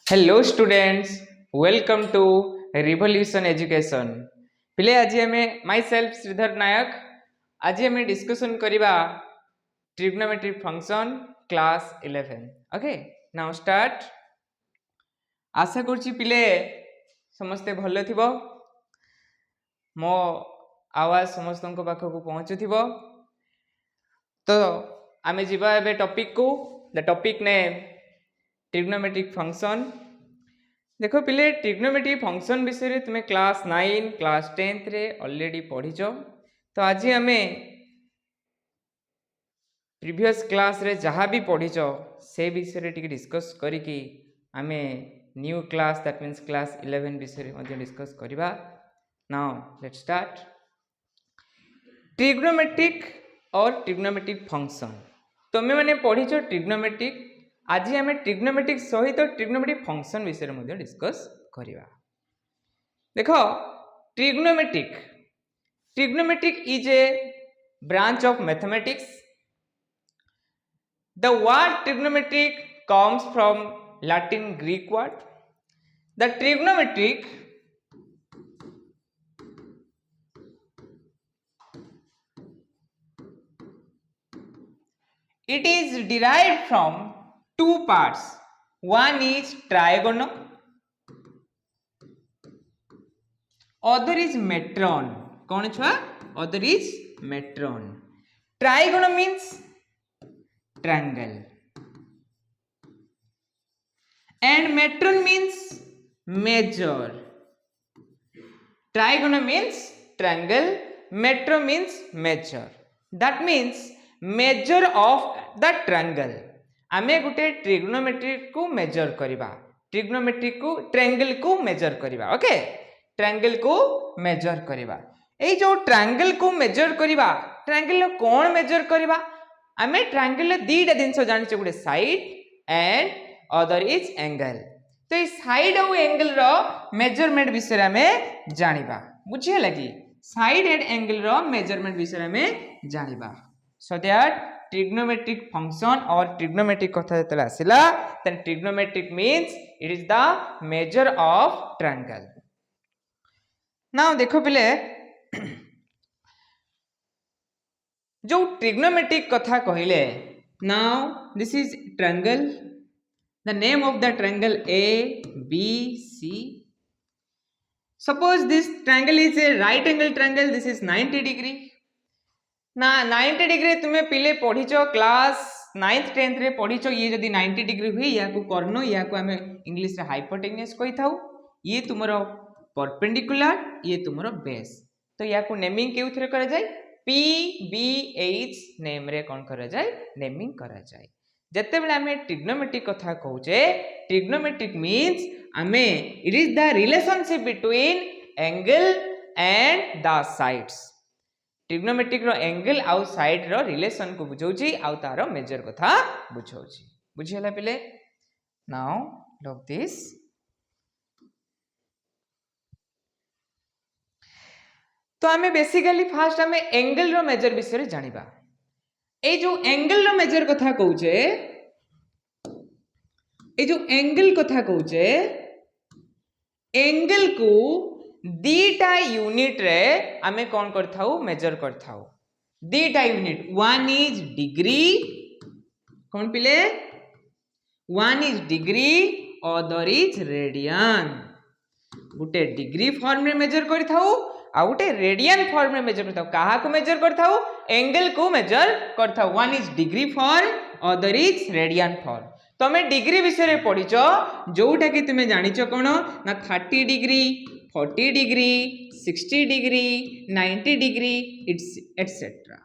Hello students, welcome to revolution education. पिले आज हमें माई सेल्फ श्रीधर नायक आज हमें डिस्कशन करवा trigonometric function class 11। Okay, now start. आशा करछि पिले समस्ते भल थिबो, मो आवाज समस्त पाखक पहुँचुथिबो। तो आमे जिबा एबे टॉपिक को। The topic name trigonometric function. देखो पिले, ट्रिग्नोमेट्रिक फंक्शन विषय तुम्हें क्लास 9 क्लास 10 रे ऑलरेडी पढ़ीच। तो आज आम प्रीवियस क्लास रे जहाँ भी पढ़ीच से विषय टी डिस्कस करिकी आमे new class that means class 11 विषय डिस्कस करवा। Now let's start. ट्रिग्नोमेट्रिक और ट्रिग्नोमेट्रिक फंक्शन तुम्हें मैंने पढ़ीच ट्रिग्नोमेट्रिक। आज आम ट्रिग्नोमेट्रिक सहित ट्रिग्नोमेट्रिक फंक्शन विषय में डिस्कस करवा। देख, trigonometric trigonometric is a branch of mathematics. The word trigonometric comes from Latin Greek word. The trigonometric it is derived from two parts. One is trigonal, other is metron. कौन छुआ? Other is metron. Trigonal means triangle and metron means measure. Trigonal means triangle, metron means measure. That means measure of the triangle. आमे गुटे trigonometric को major करवा, trigonometric को triangle को major करवा। Okay, triangle को major करवा। ए जो ट्रायंगल को मेजर करवा, ट्रायंगल कौन मेजर करवा? आमे ट्रायंगल दीटा जिनस जानि छे, गुटे side and other is angle. तो ये साइड और एंगल रो मेजरमेंट विषय हमें जानिबा। बुझे लगी? साइड एंड एंगल रो मेजरमेंट विषय हमें जानिबा। सो दैट ट्रिग्नोमेट्रिक फंक्शन और ट्रिग्नोमेट्रिक कथा जतले आसिला, then trigonometric means it is the measure of triangle. Now देखो पिले, जो ट्रिग्नोमेट्रिक कथा कहले, now this is triangle. The name of the triangle A, B, C. Suppose this triangle is a right angle triangle. This is 90 degree. ना 90 degree तुम्हें पिले पढ़ीच class 9th 10th रे पढ़ीच। ये जदि 90 डिग्री हुए या को कर्ण, या को हमें इंग्लिश रे हाइपोटेन्यूज कहि थाउ। ये तुमरो परपेंडिकुलर, ये तुमरो बेस। तो या को नेमिंग केउथरे करा जाय? P B H नेम रे कोन करा जाय? नेमिंग करा जाय। जते बेले आमे ट्रिग्नोमेट्रिक कथा कहूचे, ट्रिग्नोमेट्रिक मीन्स आमे it is the relationship between angle and the sides. Trigonometric रो एंगल आउ साइड रो रिलेशन को बुझौची, आउ तारो मेजर कथा बुझौची। बुझियला पिले? Now look this. तो आमे बेसिकली फास्ट आमे एंगल रो मेजर विषय जानिबा। ए जो एंगल रो मेजर कथा कहूचे, ए जो एंगल कथा कहूचे, एंगल को दीटा यूनिट रे आमे कौन करथाउ? मेजर करथाउ। दीटा यूनिट, वन इज डिग्री। कौन पिले? One is degree, other is radian. गुटे डिग्री फॉर्म रे मेजर करथाउ, आ गुटे रेडियन फॉर्म में मेजर करथाउ। कहा को मेजर करथाउ? एंगल को मेजर करथाउ। One is degree form, other is radian form. तमे डिग्री विषय पढ़ीच, जोटा कि तुमे जानिच कोन ना 30 degree, 40 degree, 60 degree, 90 degree etcetera.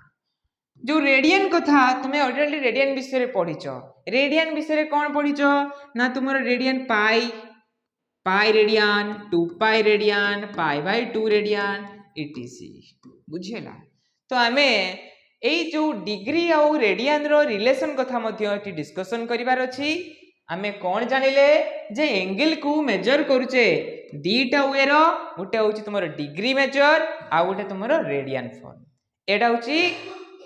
जो रेडियन कथा तुमे ऑलरेडी रेडियन विषय पढ़ीच। रेडियन विषय कौन पढ़ीच ना तुमरो radian pi, pi radian, 2 pi radian, pi by 2 radian etc. बुझेला? तो आमे एई जो डिग्री और रेडियन रो रिलेशन कथा मध्य एटी डिस्कशन करिवार अछि। आमे कोन जानिले जे एंगल को मेजर करूचे दीटा वे रो, गुटे होची तुमरो डिग्री मेजर, आ गुटे तुमरो रेडियन फॉर्म। एटा होची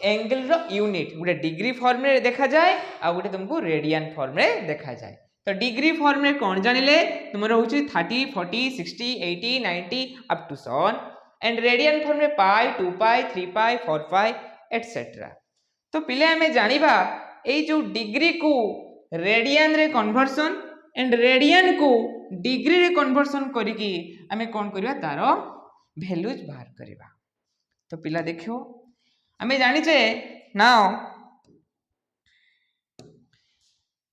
एंगल रो यूनिट गोटे डिग्री फॉर्म रे देखा जाए आ गोटे तुमको रेडियन फॉर्म रे देखा जाए। तो डिग्री फॉर्म में कौन जानिले तुमर होची 30 40 60 80 90 up to so on and radian form में पाई 2 पाई 3 पाई 4 पाई एटसेट्रा। तो पिले हमें जानिबा ए जो डिग्री को रेडियन रे कन्वर्सन एंड रेडियन को डिग्री रे कन्वर्सन करिकी हमें कौन करबा तारो वैल्यूज बाहर करबा। तो पिला देखो हमें जानिचे now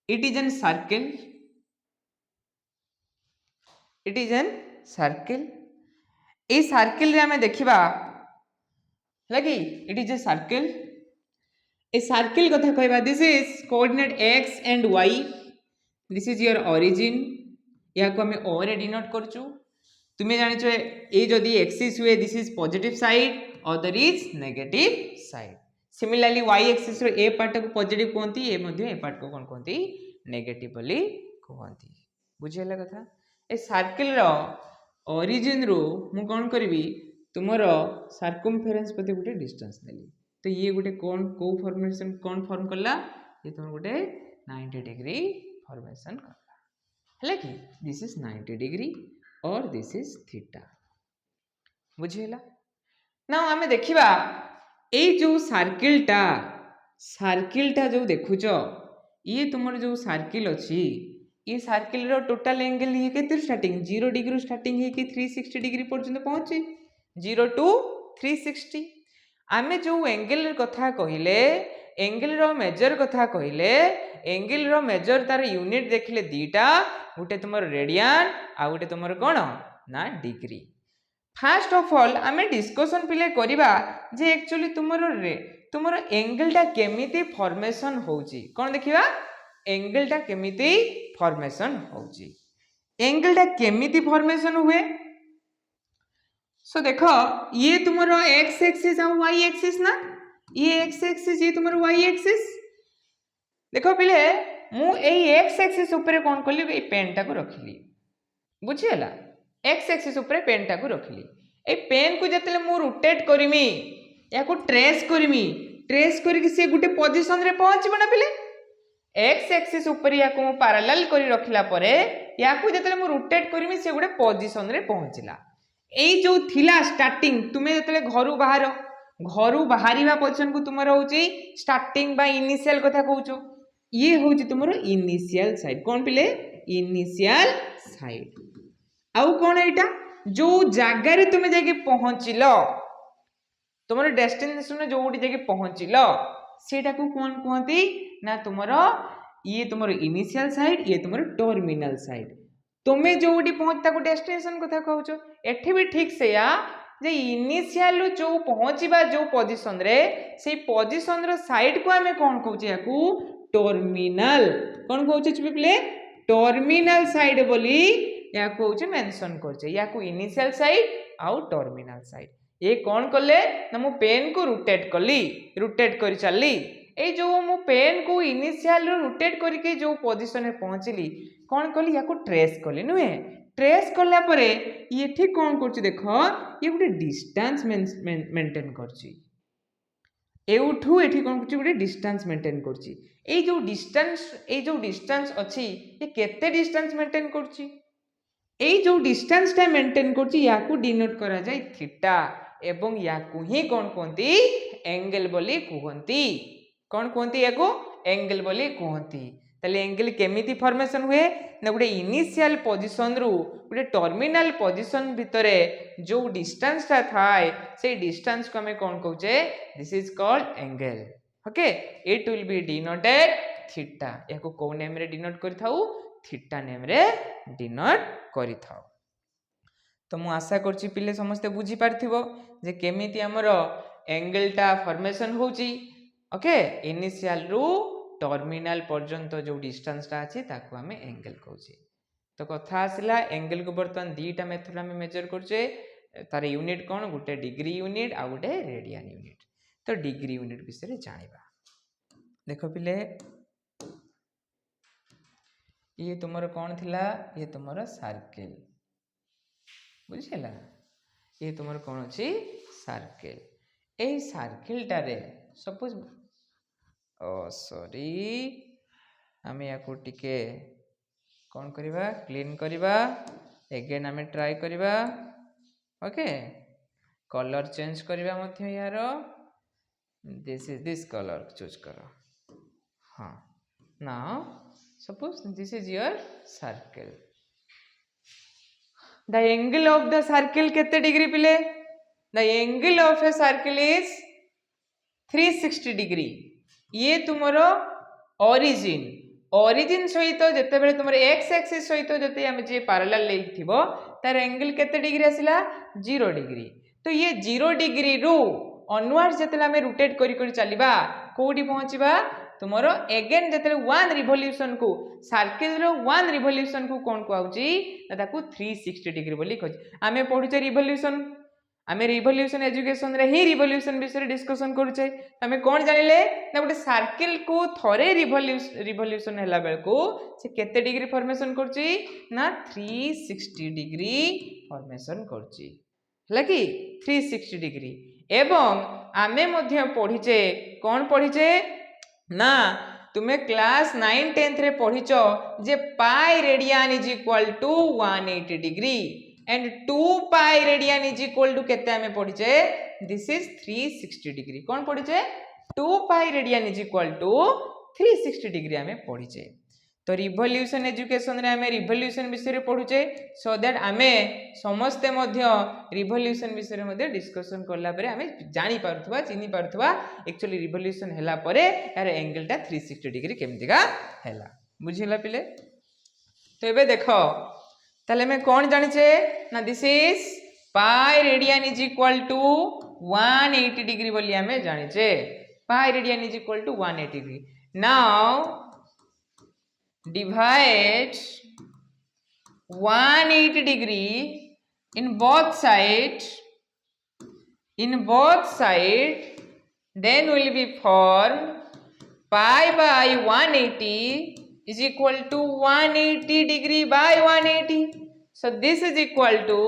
it is an circle, it is an circle। ए सर्किल रे हमें देखिबा लगी it is a circle। ए सर्किल कथा कहबा this is coordinate x and y, this is your origin या को हमें o रे डिनोट करछु। तुम्हें जानिछो ए जदी एक्सिस हुए this is positive side other is negative side. Similarly y axis रो ए पार्ट को पॉजिटिव कहंती ए मध्ये ए पार्ट को कोन कहंती नेगेटिव बोली कहंती। बुझियला कथा। ए सर्किल रो ओरिजिन रो मु कोन करबी तुमरो सर्कमफेरेंस पते गुटे डिस्टेंस नेली। तो ये गुटे कोन को फॉर्मेशन कोन फॉर्म करला ये तुम गुटे 90 डिग्री फॉर्मेशन करला हले कि दिस इज 90 डिग्री और दिस इज थीटा। बुझियला। नाउ हमें देखिबा ए जो सर्किल टा जो देखुचो ये तुमर जो सर्किल अछि ये सर्किल रो टोटल एंगल ये केते स्टार्टिंग 0 डिग्री स्टार्टिंग है कि 360 डिग्री पर्यंत पहुंचे 0 टू 360। आमे जो एंगल कथा कहिले एंगल रो मेजर कथा कहिले एंगल रो मेजर तार यूनिट देखले दीटा गुटे तुमर रेडियन आ गुटे तुमर कोन ना डिग्री। फर्स्ट ऑफ ऑल आमे डिस्कशन पिले करिबा जे एक्चुअली तुमर एंगल टा केमिति फॉर्मेशन होउची कोन देखिबा एंगल टा केमिति फॉर्मेशन होउची एंगल टा केमिति फॉर्मेशन हुए। सो देखो ये तुमरो x एक्सिस और y एक्सिस ना ये x एक्सिस ये तुमरो y एक्सिस। देखो पिले मु एई x एक्सिस ऊपर कोन करली ए पेन टा को रखली बुझियला x एक्सिस ऊपर पेन टा को रखली ए पेन को जतले मु रोटेट करमी या को ट्रेस करके से गुटे पोजीशन रे पहुंचबो ना पिले x एक्सिस ऊपर या को पैरेलल करी रखिला परे या को जतले मु रोटेट करमी से गुटे पोजीशन रे पहुंचला। एई जो थिला स्टार्टिंग तुमे जतले घरु बाहरिबा पोजीशन को तुमरो होची स्टार्टिंग बा इनिशियल कथा कहउचो ये होची तुमरो इनिशियल साइड कोन पिले इनिशियल साइड। आउ कोन एटा जो जागा रे तुमे जाके पहुंचिलो तुमरो डेस्टिनेशन जो उठी जाके पहुंचिलो सेटा को कोन कहंती ना तुमरो ये तुमरो इनिशियल साइड ये तुमरो टर्मिनल साइड। तुमे जो उठी पहुंचता को डेस्टिनेशन कथा कहउचो एठी भी ठीक से या जे इनिशियल जो पहुंचीबा जो पोजीशन रे से पोजीशन रो साइड को हमें कोन कहउचे याकू टर्मिनल कोन कहउचे पिले टर्मिनल साइड बोली या को मेंशन करछे या को इनिशियल साइड आउ टर्मिनल साइड। ये कौन कले ना मु पेन को रोटेट करी चलली ए जो मु पेन को इनिशियल रोटेट करके जो पोजीशन रे पहुंचली कौन कली या को ट्रेस कली नुहे ट्रेस करला परे ये ठीक कौन करछि देखो ये गुटे डिस्टेंस मेंटेन करछि एउठू एठी कौन करछि गुटे डिस्टेंस मेंटेन करछि। ए जो डिस्टेंस अछि ये केते डिस्टेंस मेंटेन करछि ए जो डिस्टेंस टा मेंटेन करछि याकू डिनोट करा जाय थीटा एवं याकू ही कोन कहंती एंगल बोली कहंती कोन कहंती याकू एंगल बोली कहंती। तले एंगल केमिति फॉर्मेशन हुए ना गुटे इनिशियल पोजीशन रु गुटे टर्मिनल पोजीशन भितरे जो डिस्टेंस ता थाए से डिस्टेंस को हमें कोन कहउचे this is called angle. Okay it will be denoted theta याकू को नेम रे डिनोट करथाउ थीटा नेम रे डिनोट करिथाउ। तो मु आशा करछि पिले समस्त बुझी पारथिबो जे केमिति हमरो एंगल टा फॉर्मेशन होउची। ओके इनिशियल रु टर्मिनल पर्यंत जो डिस्टेंस टा अछि ताको हमें एंगल कहउची। तो कथा आसिला एंगल को बर्तन दीटा मेथड हमें मेजर करछे तार यूनिट कोन गुटे डिग्री यूनिट आ गुटे रेडियन यूनिट। तो डिग्री यूनिट विषय जानिबा देखो पिले ये तुमर कौन थिला ये तुमर सर्किल बुझिला ये तुमर कौन अछि सर्किल ए सर्किल टारे सपोज ओ सॉरी आम या टिके कौन करवा क्लीन करवा एगेन आम ट्राई करवा ओके कलर चेंज करवा मध्य यार this is this colour choose कर हाँ now suppose this is your circle the angle of the circle केते डिग्री पिले the angle of a circle is 360 degree ये तुमरो ओरिजिन ओरिजिन सहित जेते बेले तुमर एक्स एक्सिस सहित जते हम जे पैरेलल लेथिबो तार एंगल केते डिग्री आसिला 0 डिग्री तो ये 0 डिग्री रु ऑनवर्ड जेते हम रोटेट करी करी चलीबा कोडी पहुंचीबा तुमरो अगेन जेते 1 रिवोल्यूशन को सर्कल रो 1 रिवोल्यूशन को कोन को आउची ताकू 360 डिग्री बोली कहै आमे पढुचे रिवोल्यूशन आमे रिवोल्यूशन एजुकेशन रे ही रिवोल्यूशन विषय डिस्कशन करूचे आमे कोन जानिले ना गोटे सर्कल को थरे रिवोल्यूशन हैला बेल को से केते डिग्री फॉर्मेशन करची ना 360 डिग्री फॉर्मेशन करची हला कि 360 डिग्री एवं आमे मध्य पढिचे कोन पढिचे ना तुमे क्लास 9 10th रे पढिचो जे पाई radian is equal to 180 degree and 2 pi radian is equal to केते हमें पढ़िचे this is 360 डिग्री कौन पढ़िचे 2 pi radian is equal to 360 degree हमें पढ़िचे तो रिवोल्यूशन एजुकेशन रे हमें रिवोल्यूशन विषय रे पढ़ुचे सो दैट हमें समस्ते मध्य रिवोल्यूशन विषय रे मध्य डिस्कशन करला परे हमें जानि पारथुवा चिनि पारथुवा एक्चुअली रिवोल्यूशन हैला परे यार एंगल टा 360 डिग्री केमतिका हैला बुझिला पिले तो एबे देखो ताले में कौन जानिचे ना this is pi radian is equal to 180 degree बोली हमें जानिचे pi radian is equal to 180 degree now divide 180 degree in both side then will be form pi by 180 is equal to 180 degree by 180 so this is equal to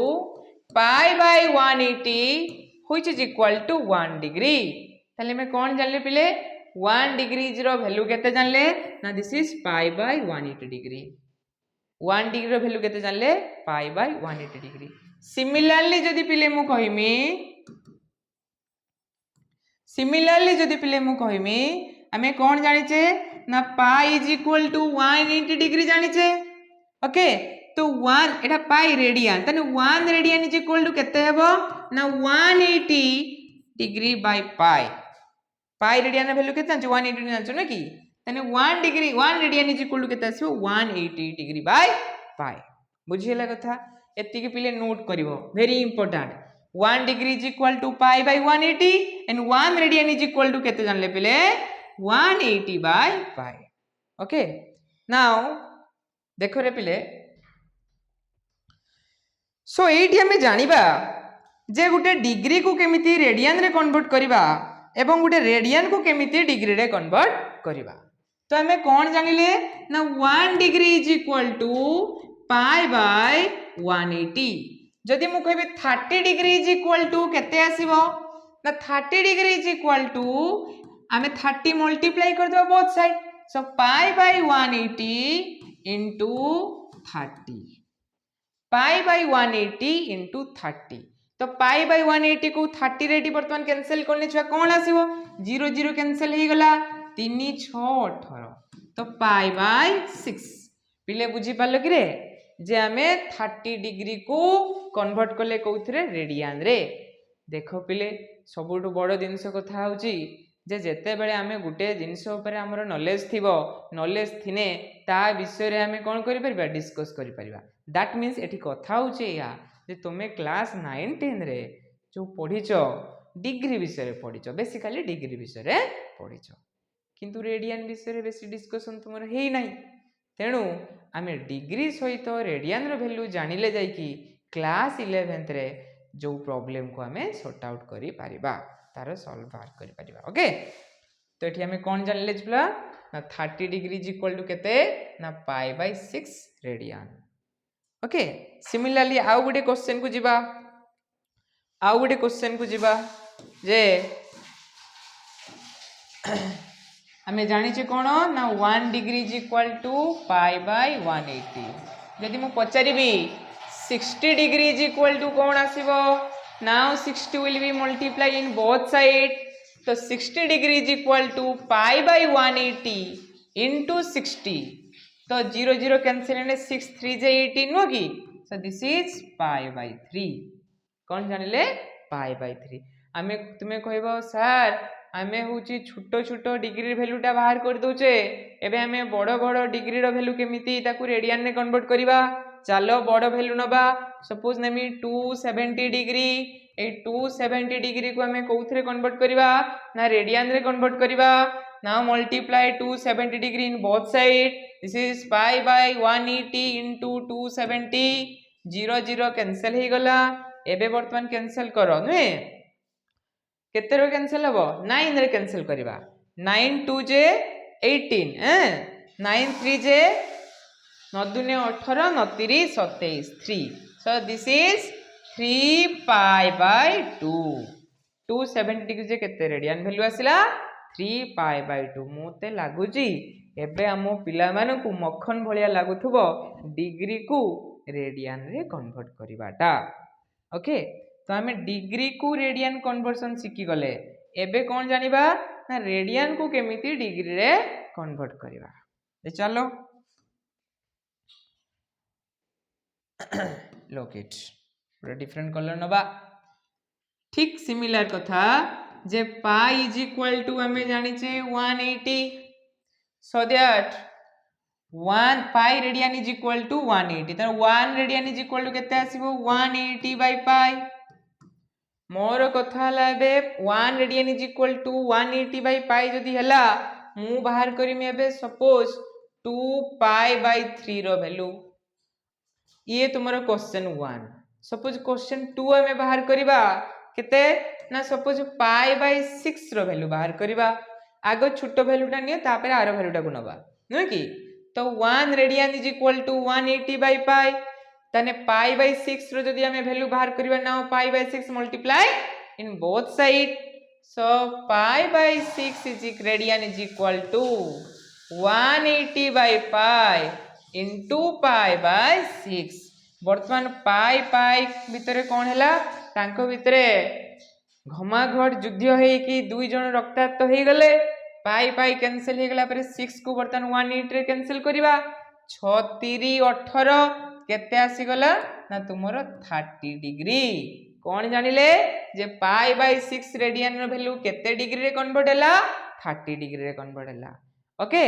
pi by 180 which is equal to 1 degree ताले में कौन जानले पिले 1 degree रो value केते जानले ना this is pi by 180 degree 1 degree रो वैल्यू केते जानले pi by 180 डिग्री सिमिलरली जदी पिले मु कहिमी हमें कौन जानिचे ना pi is equal to 180 degree जानिचे ओके तो 1 एटा पाई रेडियन तने 1 रेडियन इज इक्वल टू केते हेबो ना 180 डिग्री बाय पाई रेडियन रे वैल्यू केते 180 जानचो ना कि तने 1 रेडियन इज इक्वल टू केते आसीबो 180 डिग्री बाय पाई बुझिला कथा एति के पिले नोट करिवो very important 1 degree is equal to pi by 180 and 1 radian is equal to केते जानले पिले 180 by pi okay now देखो रे पिले सो एठी हमें जानिबा जे गुटे डिग्री को केमिति रेडियन रे कन्वर्ट करिबा एवं गुटे रेडियन को केमिति डिग्री रे कन्वर्ट करिबा तो हमें कौन जानिले ना 1 degree is equal to pi by 180 जदि मु कहबे 30 डिग्री इज इक्वल टू केते आसीबो ना 30 डिग्री इज इक्वल टू हमें 30 मल्टीप्लाई कर दो both side so pi by 180 into 30 pi by 180 into 30 तो पाई बाय 180 को 30 रेडी वर्तमान कैंसिल करने छुआ कौन आसीबो 0 0 कैंसिल हो गला 3 6 18 तो पाई बाय 6 पिले बुझी पालो कि रे जे हमें 30 डिग्री को कन्वर्ट करले कोथरे रेडियन रे देखो पिले सबुठु बड़ जिंस कथा होची जे जेते बेले आमे गुटे जिंस ऊपर हमर नॉलेज थिबो नॉलेज थिने ता विषय रे हमें कोन करि परबा डिस्कस करि परबा दैट मींस एठी कथा होचे या जे तुमे क्लास 9 10 रे जो पढिचो डिग्री विषय रे पढिचो बेसिकली डिग्री विषय रे पढिचो किंतु रेडियन विषय रे बेसी डिस्कशन तुमर हेई नाही तेणु आमे डिग्री सहित रेडियन रो वैल्यू जानिले जाई कि क्लास 11th रे जो प्रॉब्लम को हमें सॉर्ट आउट करि परिबा तार सॉल्व बाहर करि परिबा ओके तो एठी हमें कोन जानले छला ना 30 डिग्री इज इक्वल टू केते ना pi by 6 radian okay similarly आउ गुटे क्वेश्चन को जिबा जे आमे जानिचे कौन ना 1 degree is equal to pi by 180 जदि मु पचारिबी 60 डिग्री इज इक्वल टू कौन आसीबो now 60 will be multiply in both side तो 60 degree is equal to pi by 180 into 60 तो 0 0 कैंसिल ने 6 3 जे 18 नो की सो दिस इज पाई बाय 3 कौन जानिले पाई बाय 3 आमे तुमे कहबो सर आमे होची छोटो छोटो डिग्री वैल्यूटा बाहर कर दोचे एबे आमे बड़ बड़ डिग्री रो वैल्यू केमिति ताकू रेडियन रे कन्वर्ट करिबा चलो बड़ वैल्यू नबा सपोज नेमी 270 डिग्री ए 270 डिग्री को आमे कोउथरे कन्वर्ट करिबा ना रेडियन रे कन्वर्ट करिबा now multiply 270 degree in both side this is pi by 180 into 270 0 0 cancel हे गला एबे वर्तमान कैंसिल करो नुए केते रो कैंसिल हबो 9 रे कैंसिल करिबा 9 2 जे 18 9 3 जे 9 दुने 18 9 3 27 3 so this is 3 pi by 2 270 degree जे केते रेडियन वैल्यू आसिला 3 पाई बाय 2 मोते लागुची एबे हमो पिला मानु को मक्खन भलिया लागुथबो डिग्री को रेडियन रे कन्वर्ट करिबाटा ओके तो आमे डिग्री को रेडियन कन्वर्सन शिखी गले एबे कौन जानिबा ना रेडियन को केमिति डिग्री रे कन्वर्ट करिबा ए चलो लुक इट पूरा डिफरेंट कलर नबा ठीक सिमिलर कथा जे पाई इज इक्वल टू आमे जानिचे 180 so that 1 pi radian is equal to 180 तो 1 रेडियन इज इक्वल टू केते आसीबो 180 बाय पाई मोर कथा हला एबे 1 radian is equal to 180 by pi जदी हला मु बाहर करिमे एबे सपोज 2 पाई बाय 3 रो वैल्यू ये तुमरो क्वेश्चन 1 सपोज क्वेश्चन 2 हमें बाहर करिबा केते ना सपोज पाई बाय 6 रो वैल्यू बाहर करिबा आगो छोटो वैल्यूटा नियो तापर आरो वैल्यूटा को नबा नो की तो 1 radian is equal to 180 by pi तने पाई बाय 6 रो जदी हमें वैल्यू बाहर करिबा now pi by 6 multiply in both side so pi by 6 is radian is equal to 180 by pi into pi by 6 वर्तमान पाई पाई भितरे कोन हैला तांको भितरे घमाघट युद्ध हे कि दुई जण रक्ताक्त हे गले पाई पाई कैंसिल हे गला परे 6 को वर्तमान 180 रे कैंसिल करिबा 6 3 18 केते आसी गला ना तुमरो 30 डिग्री कोन जानिले जे पाई बाय 6 रेडियन रो वैल्यू केते डिग्री रे कन्वर्ट हैला 30 डिग्री रे कन्वर्ट हैला ओके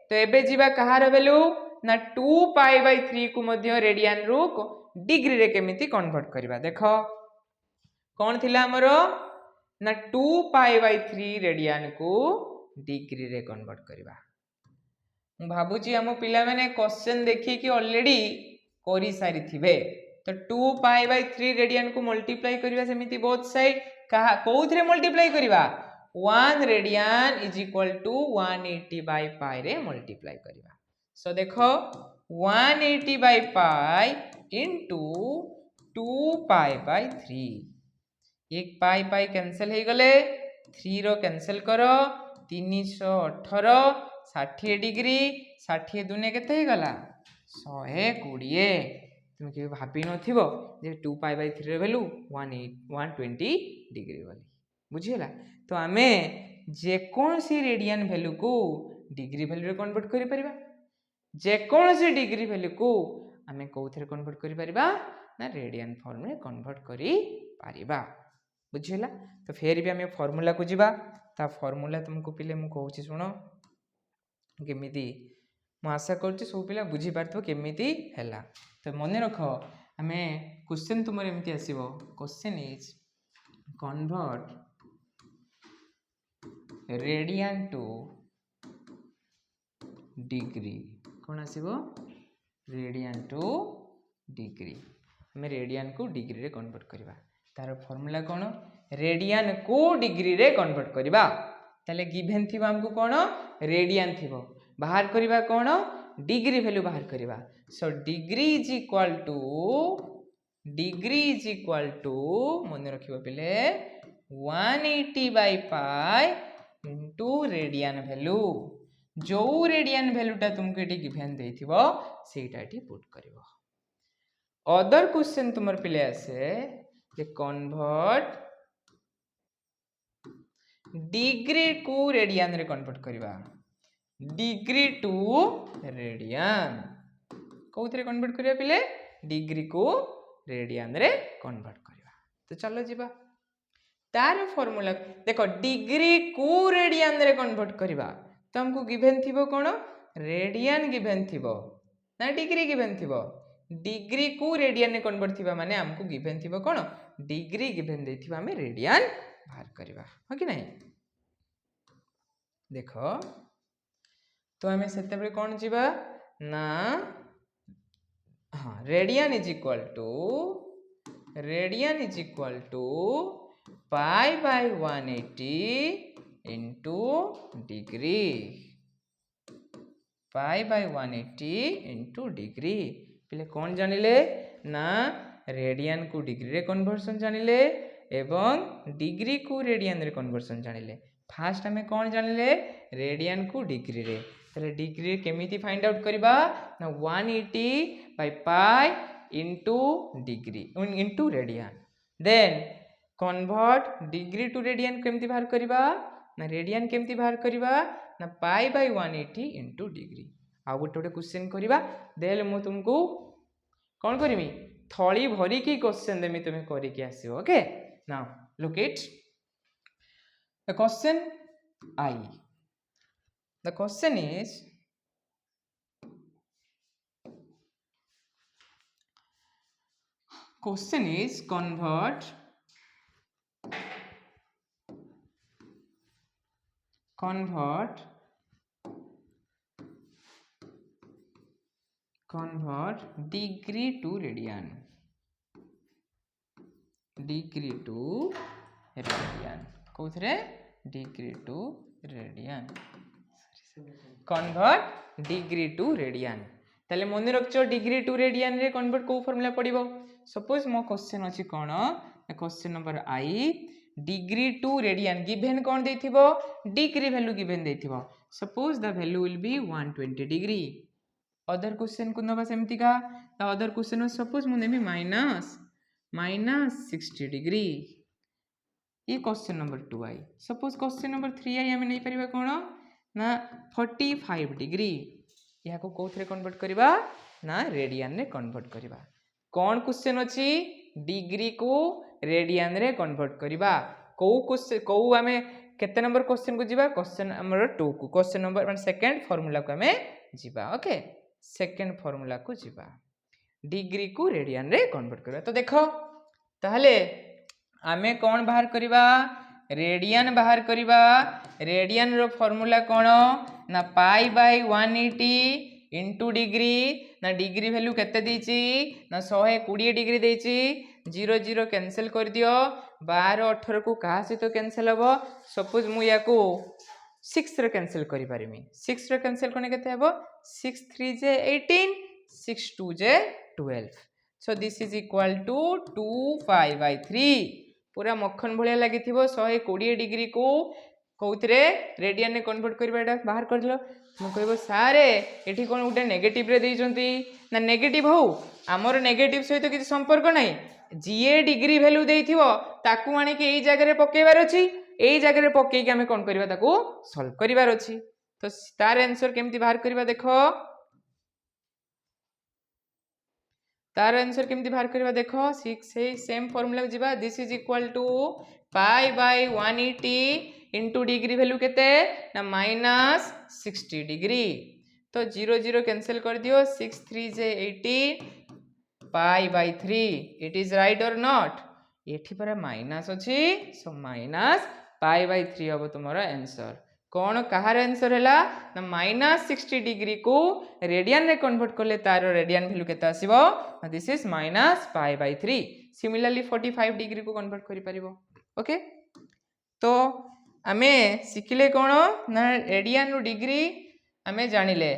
तो एबे जीवा कहार वैल्यू ना 2 पाई बाय 3 को मध्य रेडियन रो डिग्री रे केमिति कन्वर्ट करबा देखो कोन थिला हमरो ना 2 पाई बाय 3 रेडियन को डिग्री रे कन्वर्ट करबा मु भाबुची हम पिला माने क्वेश्चन देखि कि ऑलरेडी करी सारी थिबे तो 2 पाई बाय 3 रेडियन को मल्टीप्लाई करबा सेमिति बोथ साइड कहा कोउथरे मल्टीप्लाई करबा 1 radian is equal to 180 by pi रे मल्टीप्लाई करबा सो देखो 180 by pi into 2 pi by 3 एक पाई पाई कैंसिल हे गले 3 रो कैंसिल करो 318 60 डिग्री 60 दुने केते हे गला 120 तुम के भाबी नथिबो जे 2 पाई बाय 3 रे वैल्यू 120 डिग्री वाली बुझिला तो आमे जे कोन सी रेडियन वैल्यू को डिग्री वैल्यू रे कन्वर्ट करि परिबा जे कोन सी डिग्री वैल्यू को आमे कोथरे कन्वर्ट करि परिबा ना रेडियन फॉर्म रे कन्वर्ट करि परिबा बुझिला तो फेर भी आमे फार्मूला को जिबा ता फार्मूला तुमको पिले मु कहूची सुनो केमिति मु आशा करछि सब पिला बुझी पारथो केमिति हैला तो मने रखो हमें क्वेश्चन तुमर एमिति आसीबो question is convert radian to degree कौन आसीबो रेडियन टू डिग्री हमें रेडियन को डिग्री रे कन्वर्ट करबा तार फार्मूला कौन रेडियन को डिग्री रे कन्वर्ट करबा ताले गिवन थिबा हमको कौन रेडियन थिबो बाहर करबा कौन डिग्री वैल्यू बाहर करबा so degree is equal to मन रखिबो पले 180 by pi into radian value जो रेडियन वैल्यूटा तुमको ये गिवन देथिबो सेटा एठी पुट करिवो अदर क्वेश्चन तुमर पिले आसे जे कन्वर्ट डिग्री को रेडियन रे कन्वर्ट करिवा डिग्री टू रेडियन कोथरे कन्वर्ट करिया पिले डिग्री को रेडियन रे कन्वर्ट करिवा तो चलो जीवा तार फॉर्मूला देखो डिग्री को रेडियन रे कन्वर्ट करिवा तो हमको गिवन थिबो कोन रेडियन गिवन थिबो ना डिग्री गिवन थिबो डिग्री को रेडियन रे कन्वर्ट थिबा माने हमको गिवन थिबो कोन डिग्री गिवन देथिबा हमें रेडियन बाहर करिवा हो कि नहीं देखो तो हमें सेते बेले कोन जीवा ना हाँ radian is equal to pi by 180 into degree pi by 180 into degree पहले कौन जानिले ना रेडियन को डिग्री रे कन्वर्सन जानिले एवं डिग्री को रेडियन रे कन्वर्सन जानिले फास्ट हमें कौन जानिले रेडियन को डिग्री रे तले डिग्री केमिति फाइंड आउट करबा ना 180 by pi into degree into radian then convert degree to radian केमती बाहर करबा ना रेडियन केमती बाहर करबा ना पाई बाय 180 इंटू डिग्री आ गोटे क्वेश्चन करबा देले मु तुमको कौन करमी थली भरी की क्वेश्चन देमी तुम्हें करिके आसीबो okay now look it the question I the question is convert degree to radian कोथरे degree to radian convert degree to radian ताले मन रखचो डिग्री टू रेडियन रे कन्वर्ट को फार्मूला पड़िबो सपोज मो क्वेश्चन अछि कोन question number I degree to radian given कौन देथिबो डिग्री वैल्यू गिवन देथिबो suppose the value will be 120 degree other question को नबा सेमति का द अदर क्वेश्चन सपोज मु नेमी माइनस 60 डिग्री ये question number 2 I suppose question number 3 आई हमें नहीं परिबा कोन ना 45 डिग्री या को कोथरे कन्वर्ट करबा ना रेडियन रे कन्वर्ट करबा कौन क्वेश्चन अछि डिग्री को रेडियन रे कन्वर्ट करबा को क्वेश्चन को हमें केते नंबर क्वेश्चन को जीवा क्वेश्चन नंबर 2 को question number one second formula को हमें जीवा ओके सेकंड फार्मूला को जीवा डिग्री को रेडियन रे कन्वर्ट करबा तो देखो ताहले हमें कौन बाहर करबा रेडियन बाहर करबा रेडियन रो फार्मूला कोन ना पाई बाय 180 इंटू डिग्री ना डिग्री वैल्यू केते देछि ना 120 डिग्री देछि 0 0 कैंसिल कर दियो 12 18 को कहा सहित कैंसिल हबो सपोज मु या को 6 रे कैंसिल करि पारिमी 6 रे कैंसिल कोने केते हबो 6 3 जे 18 6 2 जे 12 so this is equal to 2 5 by 3 पूरा मक्खन भलिया लागि थिबो 120 डिग्री को कौथरे रेडियन ने कन्वर्ट करबा एटा बाहर कर दिलो मु कहबो सारे एठी कोन उटे नेगेटिव रे देइचंती ना नेगेटिव हो हमर नेगेटिव सहित किछि संपर्क नै जीए डिग्री वैल्यू देइथिबो ताकू आनी के एई जगह रे पकेबार अछि एई जगह रे पकेई के हमें कोन करबा ताकू सॉल्व करिवार अछि तो तार आंसर केमति बाहर करबा देखो तार आंसर केमति बाहर करबा देखो 6 से सेम फार्मूला जीवा this is equal to pi by 180 into degree value केते ना माइनस 60 डिग्री तो 0 0 कैंसिल कर दियो 6 3 जे 18 पाई बाय 3 इट इज राइट और नॉट एठी पर माइनस अछि सो माइनस पाई बाय 3 हबो तुम्हारा आंसर कौन कहार आंसर हैला ना माइनस 60 डिग्री को रेडियन रे कन्वर्ट करले तार रेडियन वैल्यू केते आसीबो this is minus pi by 3 similarly 45 degree को कन्वर्ट करि परिबो ओके तो आमे शिखिले कौन ना रेडियन रो डिग्री आमे जानिले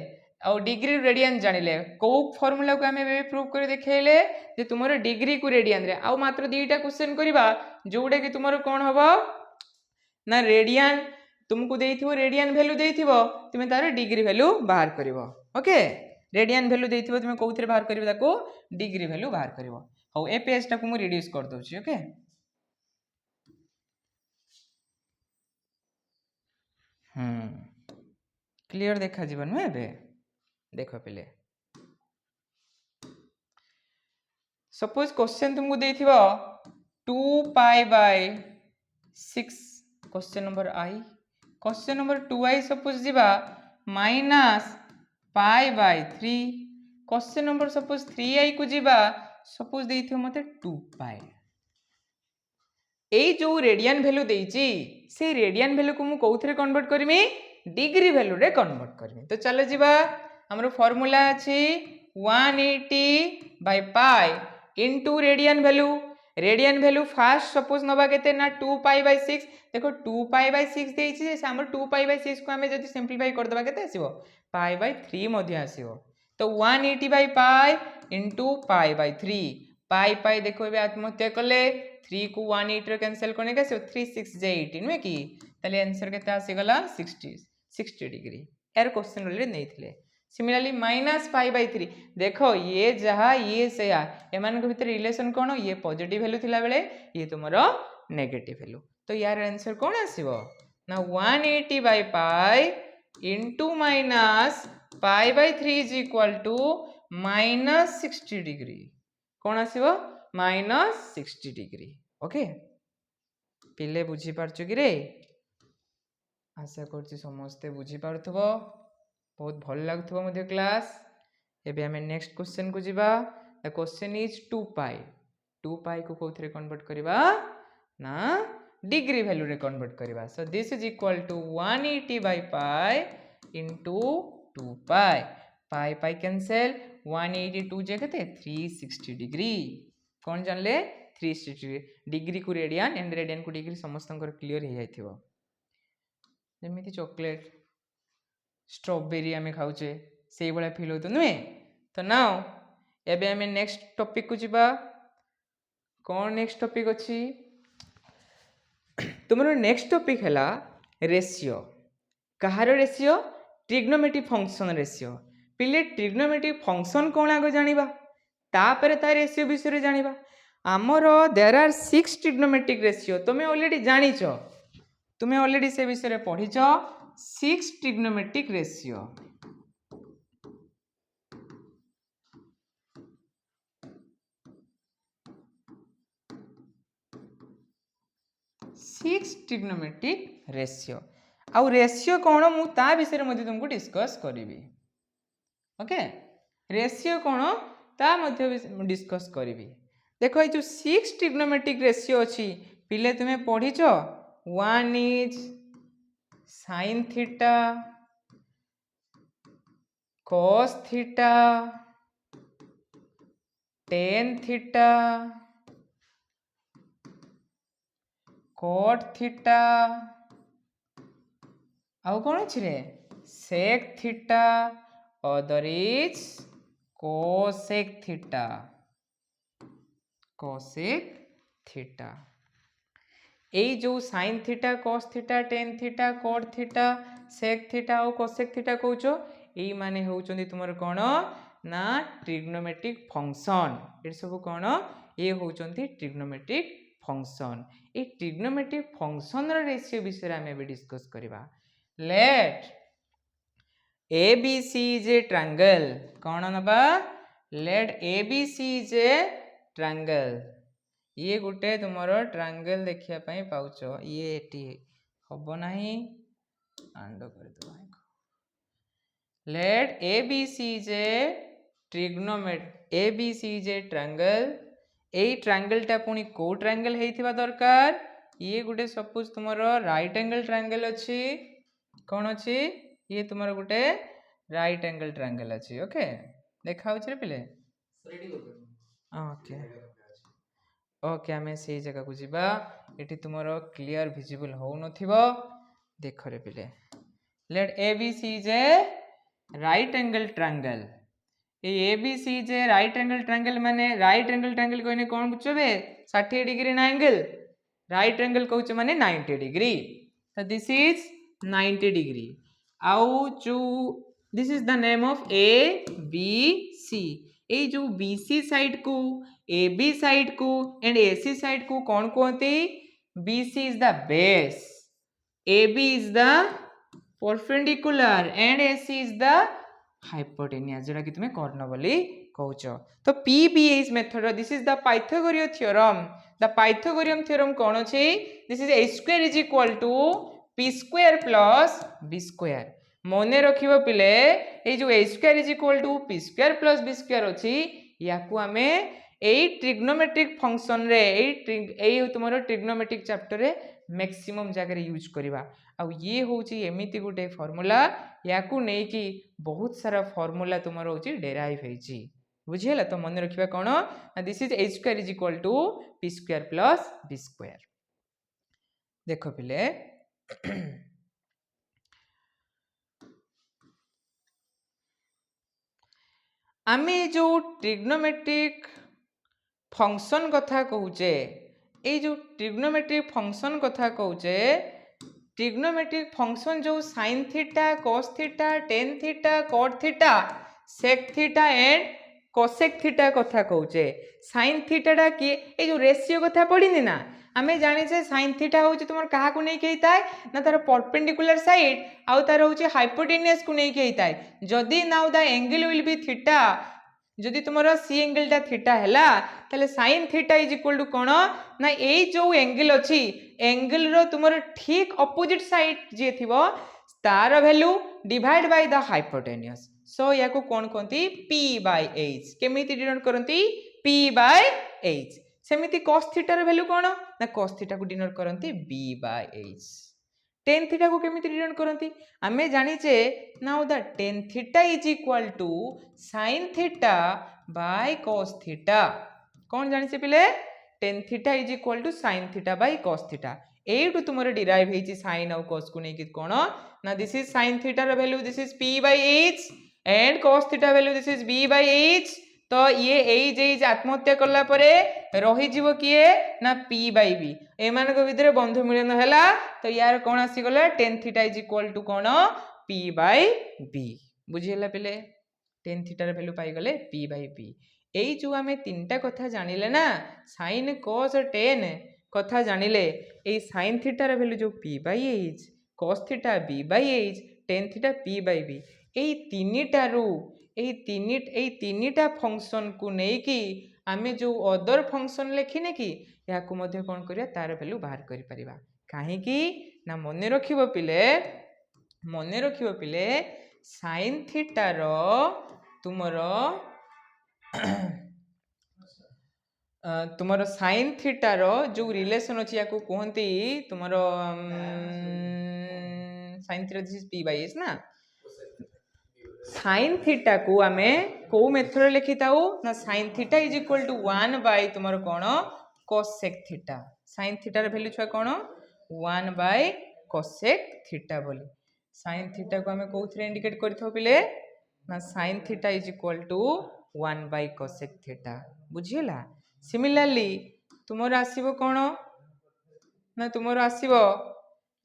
और डिग्री रेडियन जानिले को फार्मूला को आमे प्रूव कर देखेले जे तुमरो डिग्री को रेडियन रे आ मात्र दुईटा क्वेश्चन करबा जोडे कि तुमरो कोन हबो ना रेडियन तुमको देइथिबो रेडियन वैल्यू देइथिबो तुमे तार डिग्री वैल्यू बाहर करिवो ओके रेडियन वैल्यू देइथिबो तुमे कोउथरे बाहर करिवो ताको डिग्री वैल्यू बाहर करिवो हो ए पेज टाको मु रिड्यूस कर दोछि ओके क्लियर देखा जीवन में एबे देखो पिले सपोज क्वेश्चन तुमको देइथिबो 2 pi by 6 question number I question number 2i suppose जीवा minus pi by 3 question number suppose 3i को जीवा सपोज देइथिबो मते 2 पाई एई जो रेडियन वैल्यू देइची से रेडियन वैल्यू को मु कोउथरे कन्वर्ट करमी डिग्री वैल्यू रे कन्वर्ट करमी तो चलो जीवा हमरो फार्मूला अछि 180 by pi into radian value fast suppose नबा केते ना 2 पाई बाय 6 देखो 2 पाई बाय 6 देइची से हमर 2 पाई बाय 6 को हमें जदी सिंपलीफाई कर दबा केते आसीबो पाई बाय 3 मध्ये आसीबो तो 180 by pi into pi by 3 पाई पाई देखो एबे आत्महत्या कले 3 को 180 रे कैंसिल करने के 3 6 जे 18 नुए कि ताले आंसर केते आसी गला 60 डिग्री यार क्वेश्चन रे नेइथिले सिमिलरली माइनस पाई बाय 3 देखो ये जहा ये सेया एमान के भीतर रिलेशन कोन ये पॉजिटिव वैल्यू थिला बेले ये तुमरो नेगेटिव वैल्यू तो यार आंसर कोन आसीबो ना 180 by pi into minus pi by 3 is equal to minus 60 degree कोन आसीबो माइनस 60 डिग्री ओके पिले बुझी पारछु कि रे आशा करछि समस्ते बुझी पारथबो बहुत भल लागथबो मध्य क्लास एबे हमें नेक्स्ट क्वेश्चन को जीवा द क्वेश्चन इज 2 पाई को कोथरे कन्वर्ट करबा ना डिग्री वैल्यू रे कन्वर्ट करबा so this is equal to 180 by pi into 2 pi pi pi cancel 182 जे केते 360 डिग्री कोन जानले 360 डिग्री को रेडियन एंड रेडियन को डिग्री समस्तंकर क्लियर हे जाइथिबो जेमिति चॉकलेट स्ट्रॉबेरी आमे खाउचे सेई बळे फील होतो नुए तो नाउ एबे हमें नेक्स्ट टॉपिक को जीवा कोन नेक्स्ट टॉपिक अछि तुमरो नेक्स्ट टॉपिक हैला रेशियो कहार रेशियो ट्रिग्नोमेट्रिक फंक्शन रेशियो पिले ट्रिग्नोमेट्रिक फंक्शन कोन आगो जानिबा तापरे ता रेशियो विषय जानिबा आमरो देयर आर 6 ट्रिग्नोमेट्रिक रेशियो तुमे ऑलरेडी जानिचो तुमे ऑलरेडी से विषय पढ़िचो 6 ट्रिग्नोमेट्रिक रेशियो ट्रिग्नोमेट्रिक रेशियो आउ रेशियो कौन मु ता विषय मध्ये तुमको डिस्कस करिवि ओके रेशियो कौन ता मध्ये डिस्कस करिवि देखो ये जो 6 ट्रिग्नोमेट्रिक रेशियो अछि पिले तुमे पढ़िचो 1 is sin theta cos theta tan theta cot theta आउ कौन अछि रे sec theta other is cosec theta एई जो sin theta cos theta tan theta cot theta sec theta और cosec थीटा कहउचो एई माने होउचंदी तुमर कोन ना ट्रिग्नोमेट्रिक फंक्शन ए सब कोन ए होउचंदी ट्रिग्नोमेट्रिक फंक्शन ए ट्रिग्नोमेट्रिक फंक्शन र रेशियो विषय रे हमें डिस्कस करबा let ABC is a triangle कोन नबा late ABC is a triangle ये गुटे तुमरो ट्रायंगल देखिया पई पाउचो ये एटी हबो नाही आंडो कर दो let ABC is a ABC is a triangle एई ट्रायंगल टा पुनी को ट्रायंगल हेइथिबा दरकार ये गुटे सपोज तुमरो राइट एंगल ट्रायंगल अछि कोन अछि ये तुमरो गुटे राइट एंगल ट्रायंगल अछि ओके देखाउ छ रे पिले रेडी कर ओके ओके हमें से जगह को जीवा एटी तुमरो क्लियर विजिबल हो नथिबो देखो रे पिले let ABC is a right angle triangle ए ABC is a right angle triangle माने राइट एंगल ट्रायंगल कोने कोन बुझबे 60 डिग्री ना एंगल राइट एंगल कहउछ माने 90 डिग्री तो दिस इज 90 डिग्री आउ जो this is the name of A B C ए जो बी सी साइड को ए बी साइड को एंड ए सी साइड को कौन कहते B C is the base A B is the perpendicular and A C is the hypotenuse जोटा कि तुम्हें कर्ण बोली कहूच तो PBH method this is the Pythagorean theorem the Pythagorean theorem कौन अच्छे this is a square is equal to p square plus b square मने रखिबो पिले ए जो a square is equal to p square plus b square अछि याकू आमे एई ट्रिग्नोमेट्रिक फंक्शन रे एई तुमरो ट्रिग्नोमेट्रिक चैप्टर रे मैक्सिमम जगह यूज करबा आ ये होची एमिति गुटे फार्मूला याकू नै कि बहुत सारा फार्मूला तुमरो होची डेराइव हेची बुझियला तो मन रखिबा कोन this is a square is equal to p square plus b square देखो पिले आमे जो ट्रिग्नोमेट्रिक फंक्शन कथा कहूचे ए जो ट्रिग्नोमेट्रिक फंक्शन कथा कहूचे ट्रिग्नोमेट्रिक फंक्शन जो sin theta cos theta tan theta cot theta sec theta and cosec theta कथा कहूचे sin थीटा कि ए जो रेशियो कथा पढ़िनी ना आमे जाने से sin थीटा होची तुमर कहा को नै केइताय ना तार परपेंडिकुलर साइड आउ तार होची हाइपोटेनियस को नै केइताय जदी now the angle will be theta जदि तुमरो सी एंगल टा थीटा हैला ताले sin theta is equal to कोन ना ए जो एंगल अछि एंगल रो तुमरो ठीक ऑपोजिट साइड जे थिबो तार value divide by the hypotenuse so याको कोन कोंती p by h केमिति डिनोट करंती p by h सेमिति cos थीटा रो वैल्यू कोन ना cos थीटा को डिनोट करंती b by h tan theta को केमिति डिनोट करंती आमे जानि जे now the tan theta is equal to sin theta by cos theta कोन जानि से पिले tan theta is equal to sin theta by cos theta एटू तुमरो डिराइव हेची sin और cos को नै कि कोन ना दिस इज sin थीटा रो value this is p by h and cos theta value this is b by h तो ये एज आत्महत्या करला परे रही जीवो किए ना p by b ए मान को भितरे बंधु मिलन हैला तो यार कोन आसी गला tan theta is equal to कोन p by b बुझियला पिले tan थीटा रो वैल्यू पाई गले p by b एई जो हमें तीनटा कथा जानिले ना sin cos और tan कथा जानिले एई sin थीटा रो वैल्यू जो p by h cos theta b by h tan theta p by b एई तीनिटा फंक्शन को नहीं कि आमे जो अदर फंक्शन लेखिने कि याकू मध्य कोन करिया तार वैल्यू बाहर करि परिबा काहे कि ना मने रखिबो पिले sin थीटा रो तुमरो sin थीटा रो जो रिलेशन अछि याकू कहंती तुमरो sin theta this is p by h ना sin थीटा को आमे को मेथड लिखि ताऊ ना sin theta is equal to 1 by तुमरो कोन cosec थीटा sin थीटा रे वैल्यू छ कोन 1 बाय cosec थीटा बोली sin थीटा को आमे कोथरे इंडिकेट करथो पिले ना sin theta is equal to 1 by cosec theta बुझियला सिमिलरली तुमरो आसीबो कोन ना तुमरो आसीबो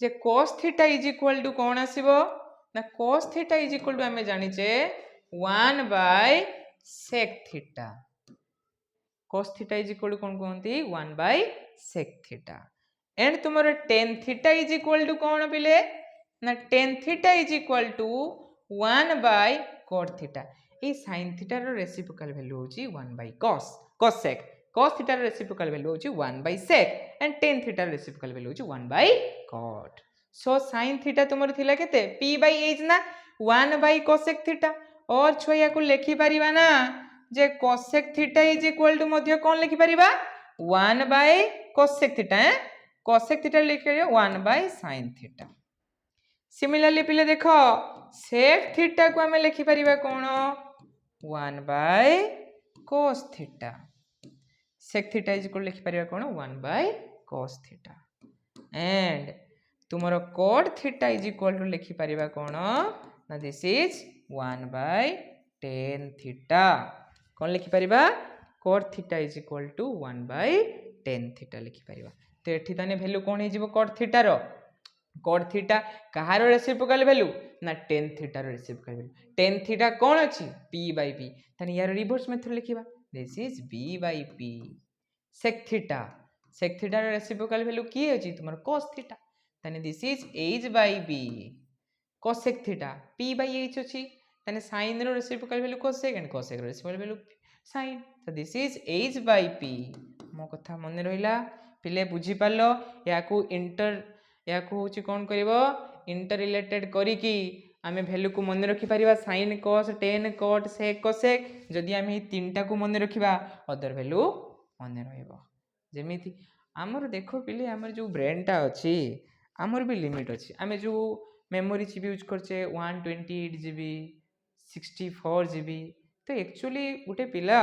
जे cos theta is equal to कोन आसीबो ना cos theta is equal to हमें जानी चे 1 by sec theta cos theta is equal to कौन कहती 1 बाय sec थीटा एंड तुम्हारे tan theta is equal to कौन पिले ना tan theta is equal to 1 by cot theta ए sin थीटा रो रेसिप्रोकल वैल्यू होची 1 बाय cos थीटा रो रेसिप्रोकल वैल्यू होची 1 by sec and tan theta रो रेसिप्रोकल वैल्यू होची 1 by cot so sin theta तुमर थिला केते p by h ना 1 by cosec थीटा और छोया को लिखि परिबा ना जे cosec theta is equal to मध्य कोन लिखि परिबा 1 by cosec theta cosec theta लिखियो 1 by sin थीटा सिमिलरली पिले देखो sec थीटा को हमें लिखि परिबा कोन 1 by cos theta sec theta is equal लिखि परिबा कोन 1 by cos थीटा एंड तुमरो cot theta is equal to लिखि परिबा कोन ना this is 1 by tan theta कोन लिखि परिबा cot theta is equal to 1 by tan theta लिखि परिबा तो एठी तने वैल्यू कोन हे जिवो cot थीटा रो cot थीटा कहार रेसिप्रोकाल वैल्यू ना tan theta reciprocal value tan theta कौन अछि p by p तने यार रिवर्स मेथड लिखिबा this is b by p sec theta reciprocal value की अछि तुमर cos थीटा तने this is h by b cosec theta p by h अछि तने sin रो reciprocal value cosec and cosec रो रेसिप्रोकाल वैल्यू sin तो this is h by p मो कथा मने रहिला पिले बुझी पालो याकू याकू होची कोन करबो इंटर रिलेटेड करी की आमे वैल्यू को मन रखि परिबा sin cos tan cot sec cosec जदि आमे तीनटा को मन रखिबा अदर वैल्यू मन रहइबो जेमिति हमर देखो पिले हमर जो ब्रेन टा अछि हमर भी लिमिट अछि आमे जो मेमोरी चिप यूज करछे 128 GB 64 GB तो एक्चुअली गोटे पिला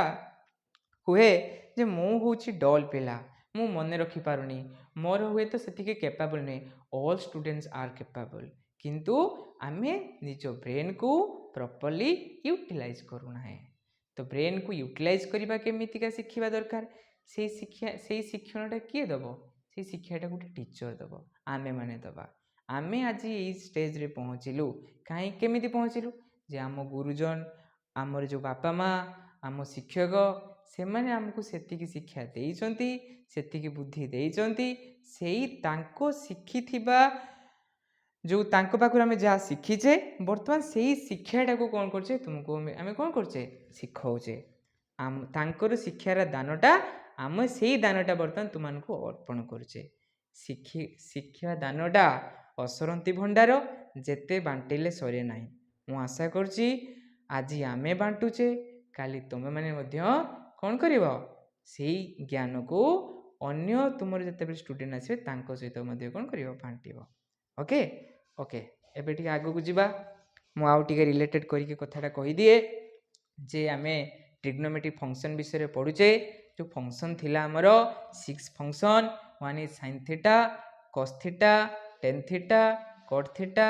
हुए जे मु होची डल पिला मु मन रखि पारुनी मोर हुए तो सेतिके कैपेबल नै ऑल स्टूडेंट्स आर कैपेबल किंतु आमे निजो ब्रेन को प्रॉपर्ली यूटिलाइज करू ना तो ब्रेन को यूटिलाइज करिबा केमिति का शिखिबा दरकार से शिक्षणटा किए दबो से शिक्षाटा गोटे टीचर दबो आमे माने दबा आमे आज ये स्टेज रे पहुँचलु कहीं केमिति पहुँचलु जे आम गुरुजन आमर जो बापा माँ आम शिक्षक से माने हमको सेतिकी शिक्षा देइचंती सेतिकी बुद्धि देइचंती सेई तांको शिखिथिबा जो तांको पाखुर आमे जहाँ शिखीचे वर्तमान सेई शिक्षाटा को कौन करछे तुमको आमे कौन करछे शिखाउछे आम तांकर शिक्षार दानटा आम सेई दानटा वर्तमान तुमको अर्पण करछे शिक्षा दानटा असरंती भंडार जेते बांटिले सरे नाही मु आशा करछि आज आमे बांटुचे काली तुमे माने मध्य कौन करिवो सेई ज्ञान को अन्य तुमर जेते स्टूडेंट आसे तांको सहित मध्य कौन करिवो बांटिवो ओके ओके एबे टिके आगो को जिबा मु आउ टिके रिलेटेड करिके कथाटा कहि दिए जे आमे ट्रिग्नोमेट्रिक फंक्शन विषय रे पढुचे जो फंक्शन थिला हमरो 6 function one is sin theta cos theta tan theta cot theta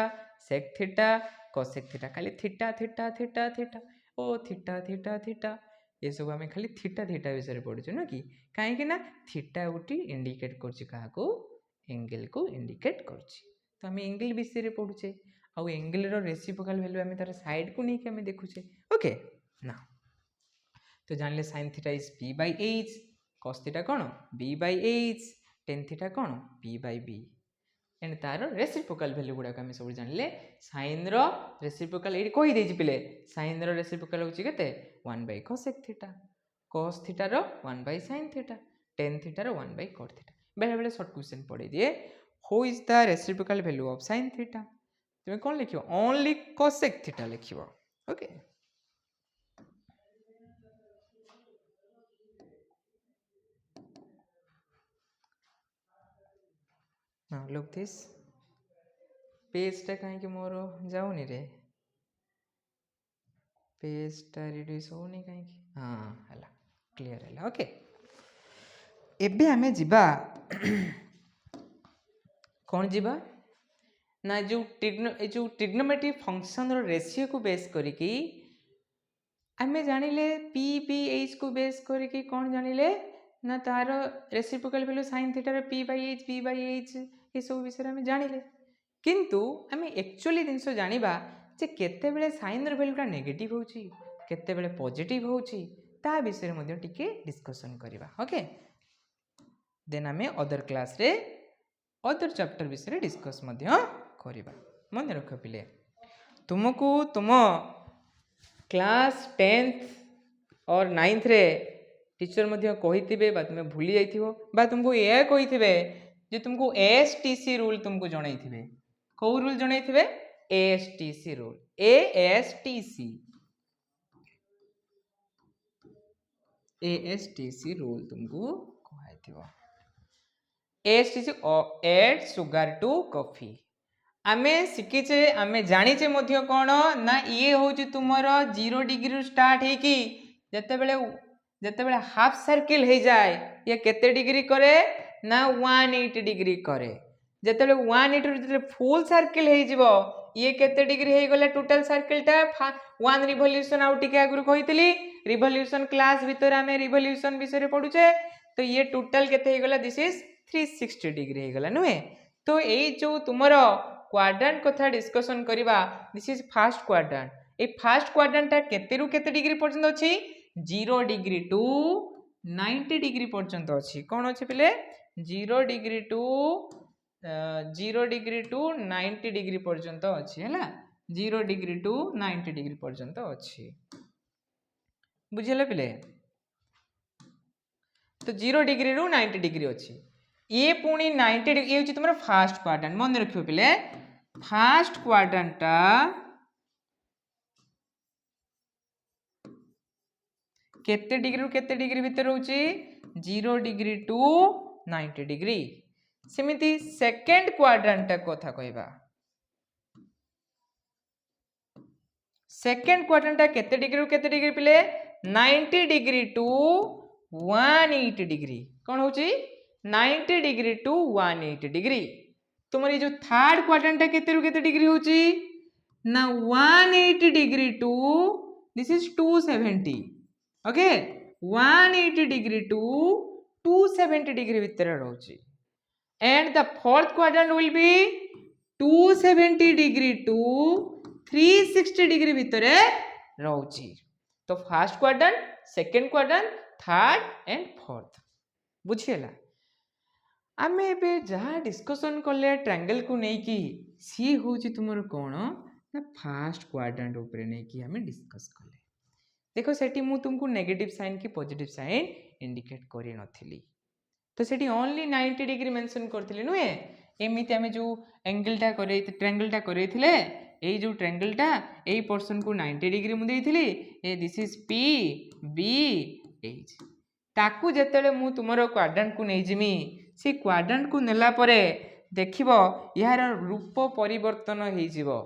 sec theta cosec theta खाली थीटा थीटा थीटा थीटा ओ थीटा थीटा थीटा ये सब आमे खाली थीटा थीटा विषय रे पढुचे न कि काहे कि ना थीटा उटी इंडिकेट करछि काहा को एंगल को इंडिकेट करछि तो आमे एंगल विषय रे पढुचे आ एंगल रो रेसिप्रोकाल वैल्यू आमे तार साइड को नहीं के आमे देखुचे ओके ना तो जानले sin theta is p by h cos theta cone b by h tan theta cone p by b and तार रेसिप्रोकाल वैल्यू गुडा आमे सब जानले sin रो रेसिप्रोकाल एडी कहि देछि पिले sin रो रेसिप्रोकाल होछि केते 1 by cosec theta cos theta रो 1 by sin theta tan theta रो 1 by cot थीटा बेले बेले शॉर्ट क्वेश्चन पढे दिए who is the reciprocal value of sin theta तुमे कोन लिखियो ओनली cosec थीटा लिखियो okay now look this page टा कहीं के मोर जाउनी रे पेज टा रिड्यूस होनी कहीं की हां हला क्लियर हला ओके एबे हमें जिबा कौन जिबा ना जो ट्रिग्नोमेट्रिक फंक्शन रो रेशियो को बेस करिकी आमे जानिले p p h को बेस करिकी कौन जानिले ना तार रेसिप्रोकाल वैल्यू sin थीटा रे p by h p by h ये सब विषय आमे जानिले किंतु आमे एक्चुअली जिंस जानिबा जे केते बेले sin रो वैल्यूटा नेगेटिव होची केते बेले पॉजिटिव होची ता विषय मध्ये टिके डिस्कशन करिबा ओके देन आमे अदर क्लास रे अदर चैप्टर विषय डिस्कस मध्ये करिबा मन रख पिले तुमको तुम क्लास 10th और 9th रे टीचर मध्ये कहिथिबे बा तुमे भूली जाइथिबो बा तुमको ए कहिथिबे जे तुमको ASTC रूल तुमको जणाइथिबे को रूल जणाइथिबे ASTC रूल ASTC रूल तुमको कहैथिबो ASTC add sugar to coffee आमे शिखिचे आमे जानिचे मध्य कोन ना ये होची तुमरो 0 डिग्री स्टार्ट हे की जते बेले हाफ सर्किल हे जाए ये केते डिग्री करे ना 180 डिग्री करे जते बेले 180 जते फुल सर्किल हे जिवो ये केते डिग्री हे गले टोटल सर्किल टा 1 रिवोल्यूशन आउट के आगुर कहितली रिवोल्यूशन क्लास भीतर आमे रिवोल्यूशन विषय रे पढुचे तो ये टोटल केते हे गला दिस इज 360 डिग्री हे गला नुए तो ये जो तुमर क्वाड्रेंट कथा डिस्कशन करवा दिस इज फास्ट क्वाड्रेंट ए फास्ट क्वाड्रेंटा केते रु केते डिग्री पर्यंत अछि 0 डिग्री टू 90 डिग्री पर्यंत अछि कोन अछि पिले 0 डिग्री टू 90 डिग्री पर्यंत अछि हैला 0 डिग्री टू 90 डिग्री पर्यंत अछि बुझिले पिले तो 0 डिग्री रु 90 डिग्री अछि ये पुणी 90 डिग्री ये तुम फास्ट क्वाड्रेंट मन रखियो पिले फास्ट क्वाड्रेंटा केते डिग्री रु केते डिग्री भीतर होची 0 डिग्री टू 90 डिग्री सेमिति सेकंड क्वाड्रेंट कथा कहबा सेकंड क्वाड्रेंट केते डिग्री रु केते डिग्री पिले 90 डिग्री टू 180 डिग्री कौन होची 90 डिग्री टू 180 डिग्री तुमर ये जो थर्ड क्वाड्रेंट केते रु केते डिग्री होची ना 180 degree to this is 270 okay 180 degree to 270 degree भीतर रहउची and the fourth quadrant will be 270 degree to 360 degree भीतर रहउची तो first quadrant second quadrant third and fourth बुझिएला आमे एबे जहाँ डिस्कशन कले ट्रायंगल को नहीं की सी होची तुमर कोन ना फर्स्ट क्वाड्रेंट ऊपर नहीं की हमें डिस्कस कले देखो सेठी मु तुमको नेगेटिव साइन की पॉजिटिव साइन इंडिकेट करी नथिली तो सेठी ओनली 90 डिग्री मेंशन करथिले नुए एमिति हमें जो एंगलटा करे ट्रायंगलटा करैथिले ए जो ट्रायंगलटा ए पोर्शन को 90 डिग्री मु देइथिली ए this is P B H ताकू जेतेले मु तुमरो क्वाड्रेंट को नै जिमी सी क्वाड्रेंट को नेला परे देखिबो यार रूप परिवर्तन हेइ जिवो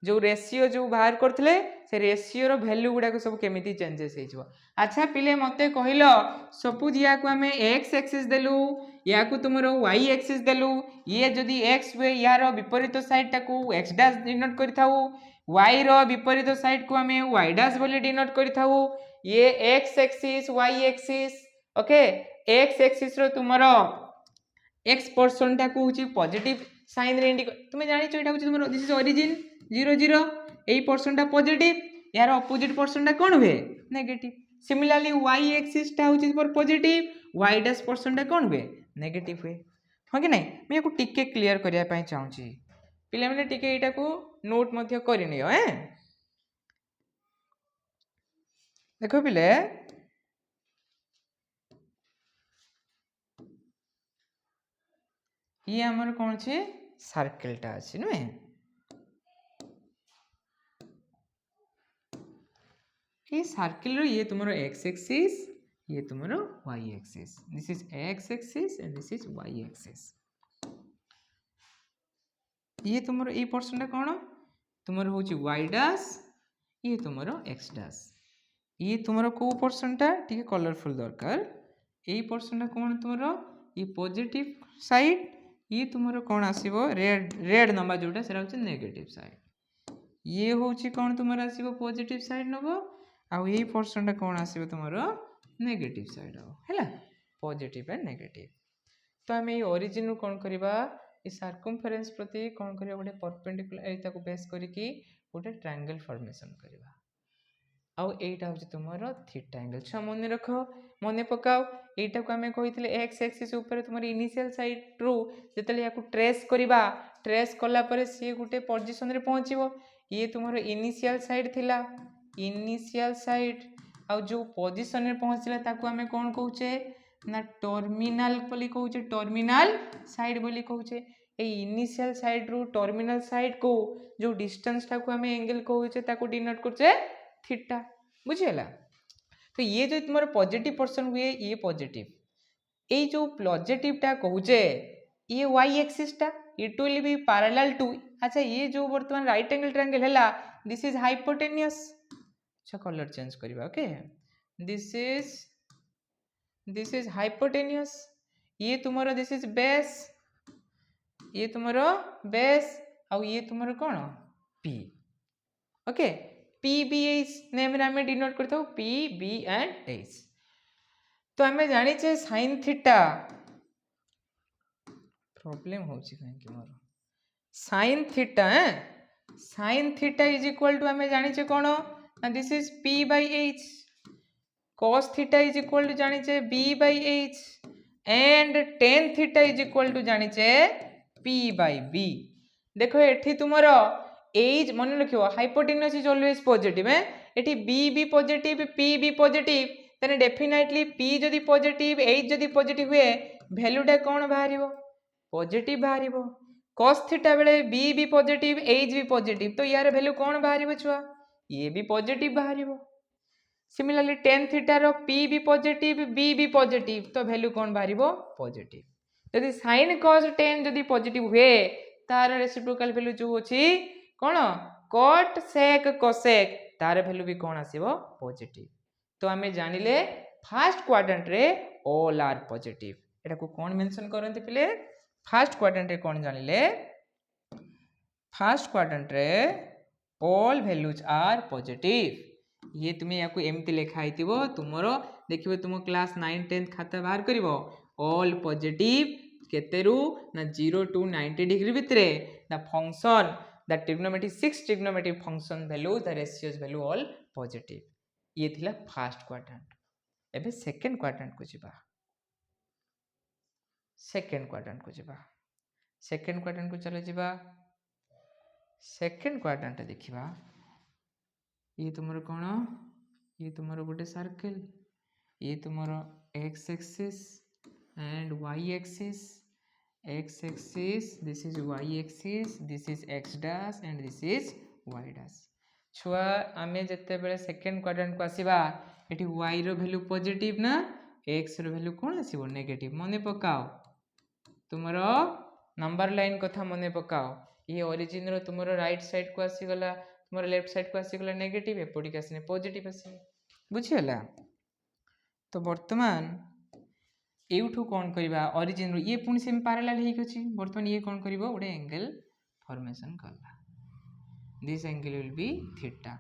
जो रेशियो जो बाहर करथिले से रेशियो रो वैल्यू गुडा को सब केमिति चेंजेस हे जिवो अच्छा पिले मते कहिलो सपोज या को हमें x एक्सिस देलु या को तुमरो y एक्सिस देलु ये जदी x हुए यार विपरीत साइड टाको x डैश डिनोट करिथाउ y रो विपरीत साइड को हमें y डैश बोली डिनोट करिथाउ ये x axis y axis okay x axis रो तुमरो x पोर्शन टाको होची पॉजिटिव साइन रे इंडिकेट तुमे जानि छ एटा होची तुमरो दिस इज ओरिजिन 0 0 एई पोर्शनटा पॉजिटिव यार ऑपोजिट पोर्शनटा कोन हुए नेगेटिव सिमिलरली y एक्सिस टा होची पर पॉजिटिव y डैश पोर्शनटा कोन हुए नेगेटिव हुए हो कि नहीं मैं याको टिके क्लियर करिया पई चाहूची पिले माने टिके एटा को नोट मध्य करिनियो देखो पिले ये हमर कोन छे सर्कलटा अछि नुए ये सर्किल रो ये तुमरो x एक्सिस ये तुमरो y axis this is x axis and this is y axis ये तुमरो ए पोर्शनटा कोन तुमरो होची y डैश ये तुमरो x डैश ये तुमरो को पोर्शनटा ठीक कलरफुल दरकार ए पोर्शनटा कोन तुमरो ये पॉजिटिव साइड ये तुमरो कोन आसीबो रेड नंबर जोटा सेरा होची नेगेटिव साइड ये होची कोन तुमरो आसीबो पॉजिटिव साइड नबो आउ यही पोर्शनटा कोन आसीबो तुमरो नेगेटिव साइड हो हैला पॉजिटिव एंड नेगेटिव तो हमें ये ओरिजिन नु कोन करबा ए सर्कमफरेंस प्रति कोन करबा गोटे परपेंडिकुलर एटा को बेस करी की गोटे ट्रायंगल फॉर्मेशन करबा आउ एटा होची तुमरो थीटा एंगल छ मने रखो मने पकाओ एटा को हमें कहितले x एक्सिस ऊपर तुमरो इनिशियल साइड ट्रू जेतले याको ट्रेस करबा ट्रेस कला परे से गोटे पोजीशन रे पहुंचीबो ये तुमरो इनिशियल साइड थिला इनिशियल साइड आउ जो पोजीशन रे पहुंचला ताको हमें कोन कहूचे ना टर्मिनल बोली कहूचे टर्मिनल साइड बोली कहूचे ए इनिशियल साइड रू टर्मिनल साइड को जो डिस्टेंस टा को हमें एंगल कहूचे ताको डिनोट करचे थीटा बुझियला तो ये जो तुम्हारा पॉजिटिव पोर्शन हुए ये पॉजिटिव ए जो पॉजिटिव टा कहूचे ये y एक्सिस टा it will be parallel to अच्छा ये जो वर्तमान राइट एंगल ट्रायंगल हैला दिस इज हाइपोटेन्यूस अच्छा कलर चेंज करबा ओके दिस इज हाइपोटेन्यूस ये तुम्हारा दिस इज बेस ये तुम्हारा बेस और ये तुम्हारा कौन p okay p b h name रे हमें डिनोट करता हूं p b एंड h तो हमें जानी छे sin थीटा प्रॉब्लम होची काहे मोर sin theta sin theta is equal to हमें जानिचे कोन ना this is p by h cos theta is equal to जानिचे b by h and tan theta is equal to जानिचे p by b देखो एठी तुमरो h मन रखियो हाइपोटेन्यूज इज ऑलवेज पॉजिटिव एठी b भी पॉजिटिव p भी पॉजिटिव तने डेफिनेटली p जदी पॉजिटिव h जदी पॉजिटिव हुए वैल्यूटा कोन बाहरिबो पॉजिटिव बाहरिबो cos थीटा बेले b भी पॉजिटिव h भी पॉजिटिव तो यार वैल्यू कोन बाहरिबो छुआ ये भी पॉजिटिव बाहरिबो सिमिलरली tan थीटा रो p भी पॉजिटिव b भी पॉजिटिव तो वैल्यू कोन बाहरिबो पॉजिटिव यदि sin cos tan जदी पॉजिटिव हुए तार रेसिप्रोकल वैल्यू जो अछि कोन cot sec cosec तार वैल्यू भी कोन आसीबो पॉजिटिव तो हमें जानिले फर्स्ट क्वाड्रेंट रे ऑल आर पॉजिटिव एटा को कोन मेंशन करंती पिले फर्स्ट क्वाड्रेंट रे कोन जानिले फर्स्ट क्वाड्रेंट रे ऑल वैल्यूज आर पॉजिटिव ये तुम्हें याको एमती लिखा आइतिबो तुमरो देखिबो तुम क्लास 9 10 खाता बाहर करिवो ऑल पॉजिटिव केतेरु ना 0 to 90 डिग्री भितरे the function the trigonometric 6 trigonometric function value the ratios value all positive ये थिला फर्स्ट क्वाड्रेंट एबे सेकंड क्वाड्रेंट को जिबा सेकंड क्वाड्रेंट को चले जिबा सेकंड क्वाड्रेंट देखिबा ये तुमरो कोन ये तुमरो गोटे सर्कल ये तुमरो x axis and y axis x axis this is y axis this is x dash and this is y dash छुआ आमे जते बेले सेकंड क्वाड्रेंट को आसीबा एठी y रो वैल्यू पॉजिटिव ना x रो वैल्यू कोन आसीबो नेगेटिव मने पकाओ तुमरो नंबर लाइन कथा मने पकाओ ये ओरिजिन रो तुमरो राइट साइड को आसी गला तुमरो लेफ्ट साइड को आसी गला नेगेटिव एपटी आसीने पॉजिटिव आसी बुझियला तो वर्तमान एउठू कोन करबा ओरिजिन रो ये पुनी सेम पैरेलल हेक अछि वर्तमान ये कोन करबो ओडे एंगल फॉर्मेशन करला this angle will be theta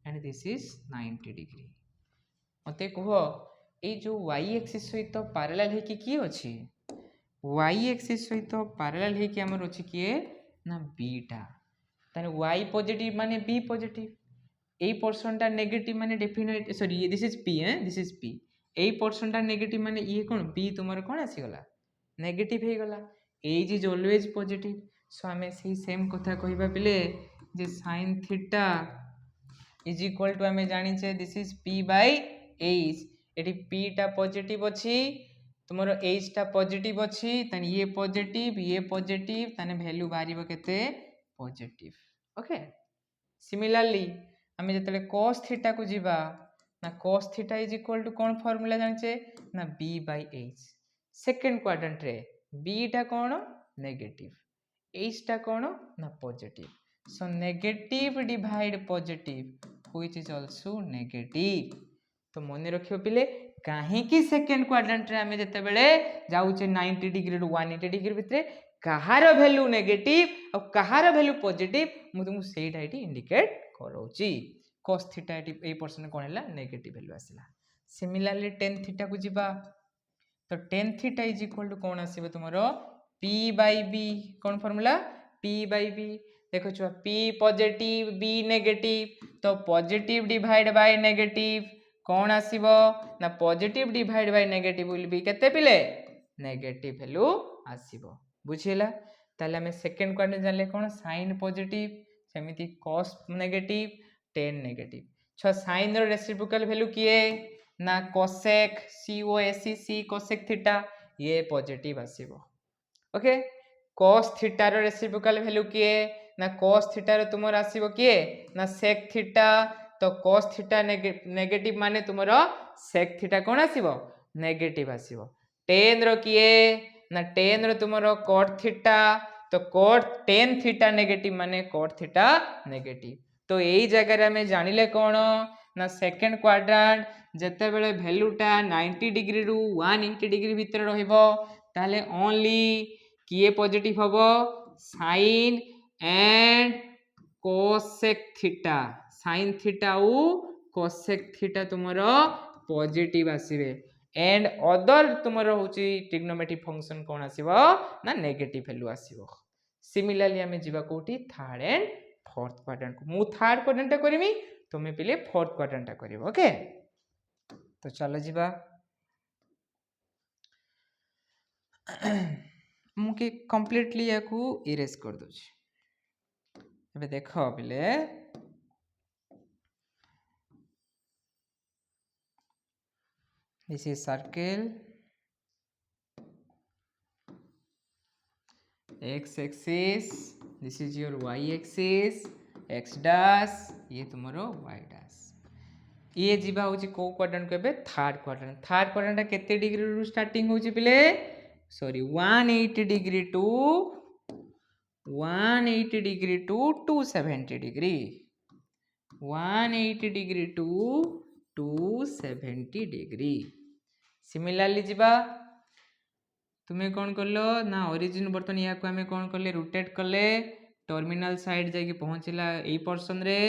and this is 90 degree मते कहो ए जो y एक्सिस सहित पैरेलल हेकी की अछि y एक्सिस सहित पैरेलल हेकी हमर अछि किए ना बीटा ताने y पॉजिटिव माने b पॉजिटिव ए पोर्शनटा नेगेटिव माने definite sorry this is p this is p ए पोर्शनटा नेगेटिव माने ये कोन b तुमर कोन आसी गला नेगेटिव हे गला a is always positive so हमें सही सेम कथा कहिबा पिले जे sin theta is equal to हमें जानि छे this is p by h एटी p टा पॉजिटिव अछि तुमरो h टा पॉजिटिव अछि तने ये पॉजिटिव तने वैल्यू बारिबो केते पॉजिटिव ओके सिमिलरली हमें जतले cos थीटा को जिबा ना cos theta is equal to कोन फार्मूला जानिचे ना b by h second quadrant रे b टा कोन नेगेटिव h टा कोन ना positive so negative divide positive which is also negative तो मने रखियो पिले काहे कि सेकंड क्वाड्रेंट रे हमें जते बेले जाउचे 90 डिग्री टू 180 डिग्री भितरे कहार वैल्यू नेगेटिव और कहार वैल्यू पॉजिटिव मु तुमको सेटा एटी इंडिकेट करौची cos थीटा एटी ए पर्सन कोन हला नेगेटिव वैल्यू आसीला सिमिलरली tan थीटा को जिबा तो tan theta is equal to कोन आसीबो तुमरो p बाय b कोन फार्मूला p बाय b देखो छुआ p पॉजिटिव b नेगेटिव तो पॉजिटिव डिवाइड बाय नेगेटिव कौन आसीबो ना positive divide by negative will be केते पिले नेगेटिव वैल्यू आसीबो बुझिला ताले हमें सेकंड क्वाड्रेंट जानले कोन sin पॉजिटिव सेमिति cos नेगेटिव tan नेगेटिव छ sin रो रेसिप्रोकल वैल्यू किए ना cosec c cosec थीटा ये पॉजिटिव आसीबो ओके cos थीटा रो रेसिप्रोकल वैल्यू किए ना cos थीटा रो तुमर आसीबो किए ना sec थीटा तो cos थीटा नेगेटिव माने तुमरो sec थीटा कोन आसीबो नेगेटिव आसीबो tan रो किए ना tan रो तुमरो cot थीटा तो cot tan थीटा नेगेटिव माने cot थीटा नेगेटिव तो एई जगह रे हमें जानिले कोन ना सेकंड क्वाड्रेंट जते बेले वैल्यूटा 90 डिग्री रु 180 डिग्री भीतर रहइबो ताले ओनली किए पॉजिटिव हबो sin and cosec theta sin theta उ cosec थीटा तुमरो पॉजिटिव आसीबे एंड अदर तुमर होची ट्रिग्नोमेट्रिक फंक्शन कौन आसीबो ना नेगेटिव वैल्यू आसीबो। सिमिलरली आमे जिबा कोठी थर्ड एंड फोर्थ क्वाड्रेंट को। मु थर्ड क्वाड्रेंट करमी तुमे पिले फोर्थ क्वाड्रेंट करिवो। ओके तो चलो जिबा मुके कंप्लीटली याकू इरेज कर दोछि। एबे देखो पिले this is circle, x axis, this is your y axis, x dash, ये तुम्हारो y dash। ये जीवा होची को क्वाड्रेंट को एबे थर्ड क्वाड्रेंट। थर्ड क्वाड्रेंट केते डिग्री रु स्टार्टिंग होची पिले sorry 180 degree to 180 degree to 270 degree 180 degree to 270 degree. Similarly जीवा तुम्हें कौन करलो ना ओरिजिन बर्तन या को हमें कौन करले रोटेट करले टर्मिनल साइड जाके पहुंचला ए पर्सन रे।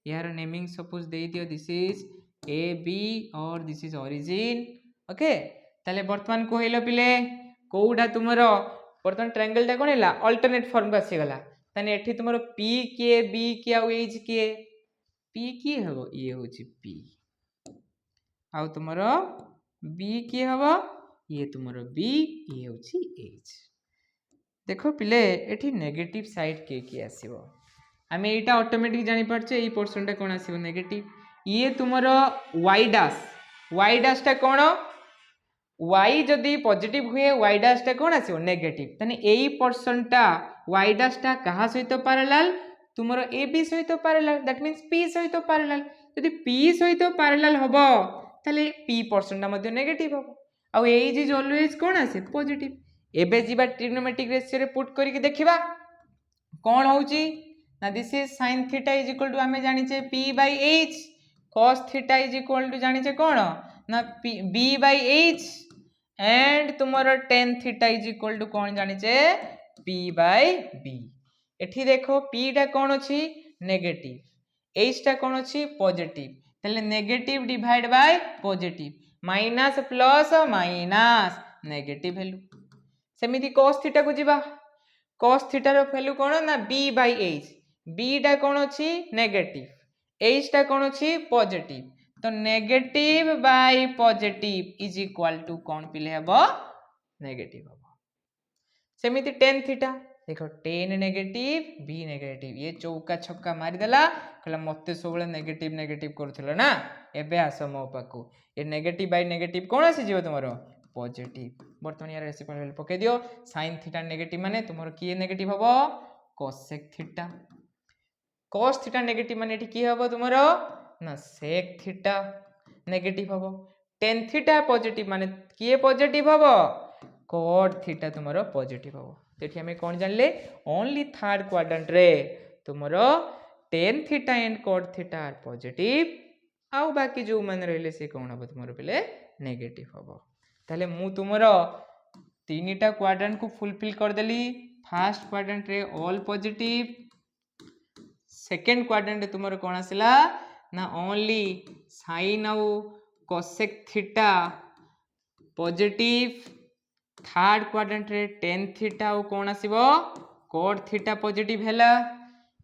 यार नेमिंग सपोज दे दियो दिस इज ए बी और दिस इज ओरिजिन। ओके ताले वर्तमान को हेलो पिले कोउडा तुमरो वर्तमान ट्रायंगल टा कोन हैला अल्टरनेट फॉर्म को आसी गला। ताने एठी तुमरो पी के बी के आ एज के पी की हबो ये होची पी आ तुमरो बी की हबो ये तुमरो बी ये होची एच। देखो पिले एठी नेगेटिव साइड के आसीबो आमे एटा ऑटोमेटिक जानि परछे ए पोर्शन टा कोन आसीबो नेगेटिव। ये तुमरो y डैश टा कोन y जदी पॉजिटिव हुए y डैश टा कोन आसीबो नेगेटिव। तने एई पोर्शन टा y डैश टा कहा सहित पैरेलल तुमरो ab सहित पैरेलल दैट मींस p सहित पैरेलल। जदी p सहित पैरेलल हबो ताले p पोर्शन टा मध्ये नेगेटिव हबो आ एज इज ऑलवेज कोन आसे पॉजिटिव। एबे जीवा ट्रिग्नोमेट्रिक रेशियो रे पुट करिके देखिबा कोन होउची ना this is sin theta is equal to आमे जानि छे p by h cos theta is equal to जानि छे कोन ना b बाय h एंड तुमरो tan theta is equal to कोन जानि छे p बाय b। एठी देखो p टा कोन अछि नेगेटिव h टा कोन अछि पॉजिटिव तले negative divide by positive minus plus minus negative value. सेमिति cos थीटा को जिबा cos थीटा रो वैल्यू कोन ना b बाय h b टा कोन अछि नेगेटिव h टा कोन अछि पॉजिटिव तो negative by positive is equal to कोन पिले हबो नेगेटिव हबो। सेमिति tan थीटा देखो tan नेगेटिव b नेगेटिव ये चौका छक्का मारि देला कहला मते सबले नेगेटिव नेगेटिव करथिलो ना एबे आसो मो पाकू ये नेगेटिव बाय नेगेटिव कोन आसी जीवो तुमरो पॉजिटिव। बर्तमान यार रेसिपल वैल्यू पके दियो sin थीटा नेगेटिव माने तुमरो की नेगेटिव हबो cosec theta cos theta negative माने एठी की हबो तुमरो ना sec थीटा नेगेटिव हबो tan थीटा पॉजिटिव माने की पॉजिटिव हबो cot थीटा तुमरो पॉजिटिव हबो। तेठी हमें कोन जानले ओनली थर्ड क्वाड्रेंट रे तुमरो tan theta and cot theta are positive आउ बाकी जो मन रहले से कोन हबो तुमरो पले नेगेटिव हबो। ताले मु तुमरो तीनटा क्वाड्रेंट को फुलफिल कर देली। फर्स्ट क्वाड्रेंट रे ऑल पॉजिटिव सेकंड क्वाड्रेंट रे तुमरो कोन आसिला ना ओनली sin आउ cosec theta positive third quadrant रे tan थीटा आउ कोन आसीबो cot थीटा पॉजिटिव हैला।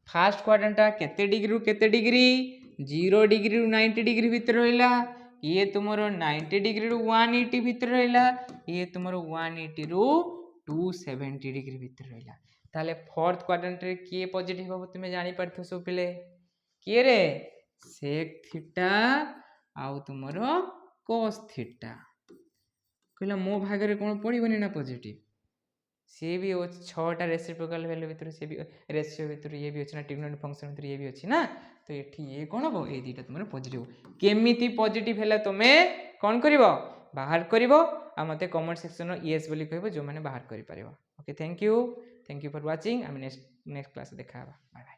फर्स्ट क्वाड्रेंट केते डिग्री रु केते डिग्री 0 डिग्री रु 90 डिग्री भीतर रहिला ये तुमरो 90 डिग्री रु 180 भीतर रहिला ये तुमरो 180 रु 270 डिग्री भीतर रहिला। ताले फोर्थ क्वाड्रेंट रे के पॉजिटिव हबो तुमे जानि परथो सब पिले के रे sec थीटा आउ तुमरो cos थीटा कहला मो भाग रे कोन पडिबनी ना पॉजिटिव से भी 6टा रेसिप्रोकल वैल्यू भीतर से भी रेशियो भीतर ये भी अछि ना ट्रिग्नोमेट्रिक फंक्शन भीतर ये भी अछि ना तो एठी ये कोन हो ए दीटा तुमरो पॉजिटिव केमिति पॉजिटिव हैला तुमे कोन करिवो बाहर करिवो आ मते कमेंट सेक्शन रो यस बोली कहबो जो माने बाहर करि परिवो। Okay thank you for watching. हम नेक्स्ट क्लास देखा बाय बाय।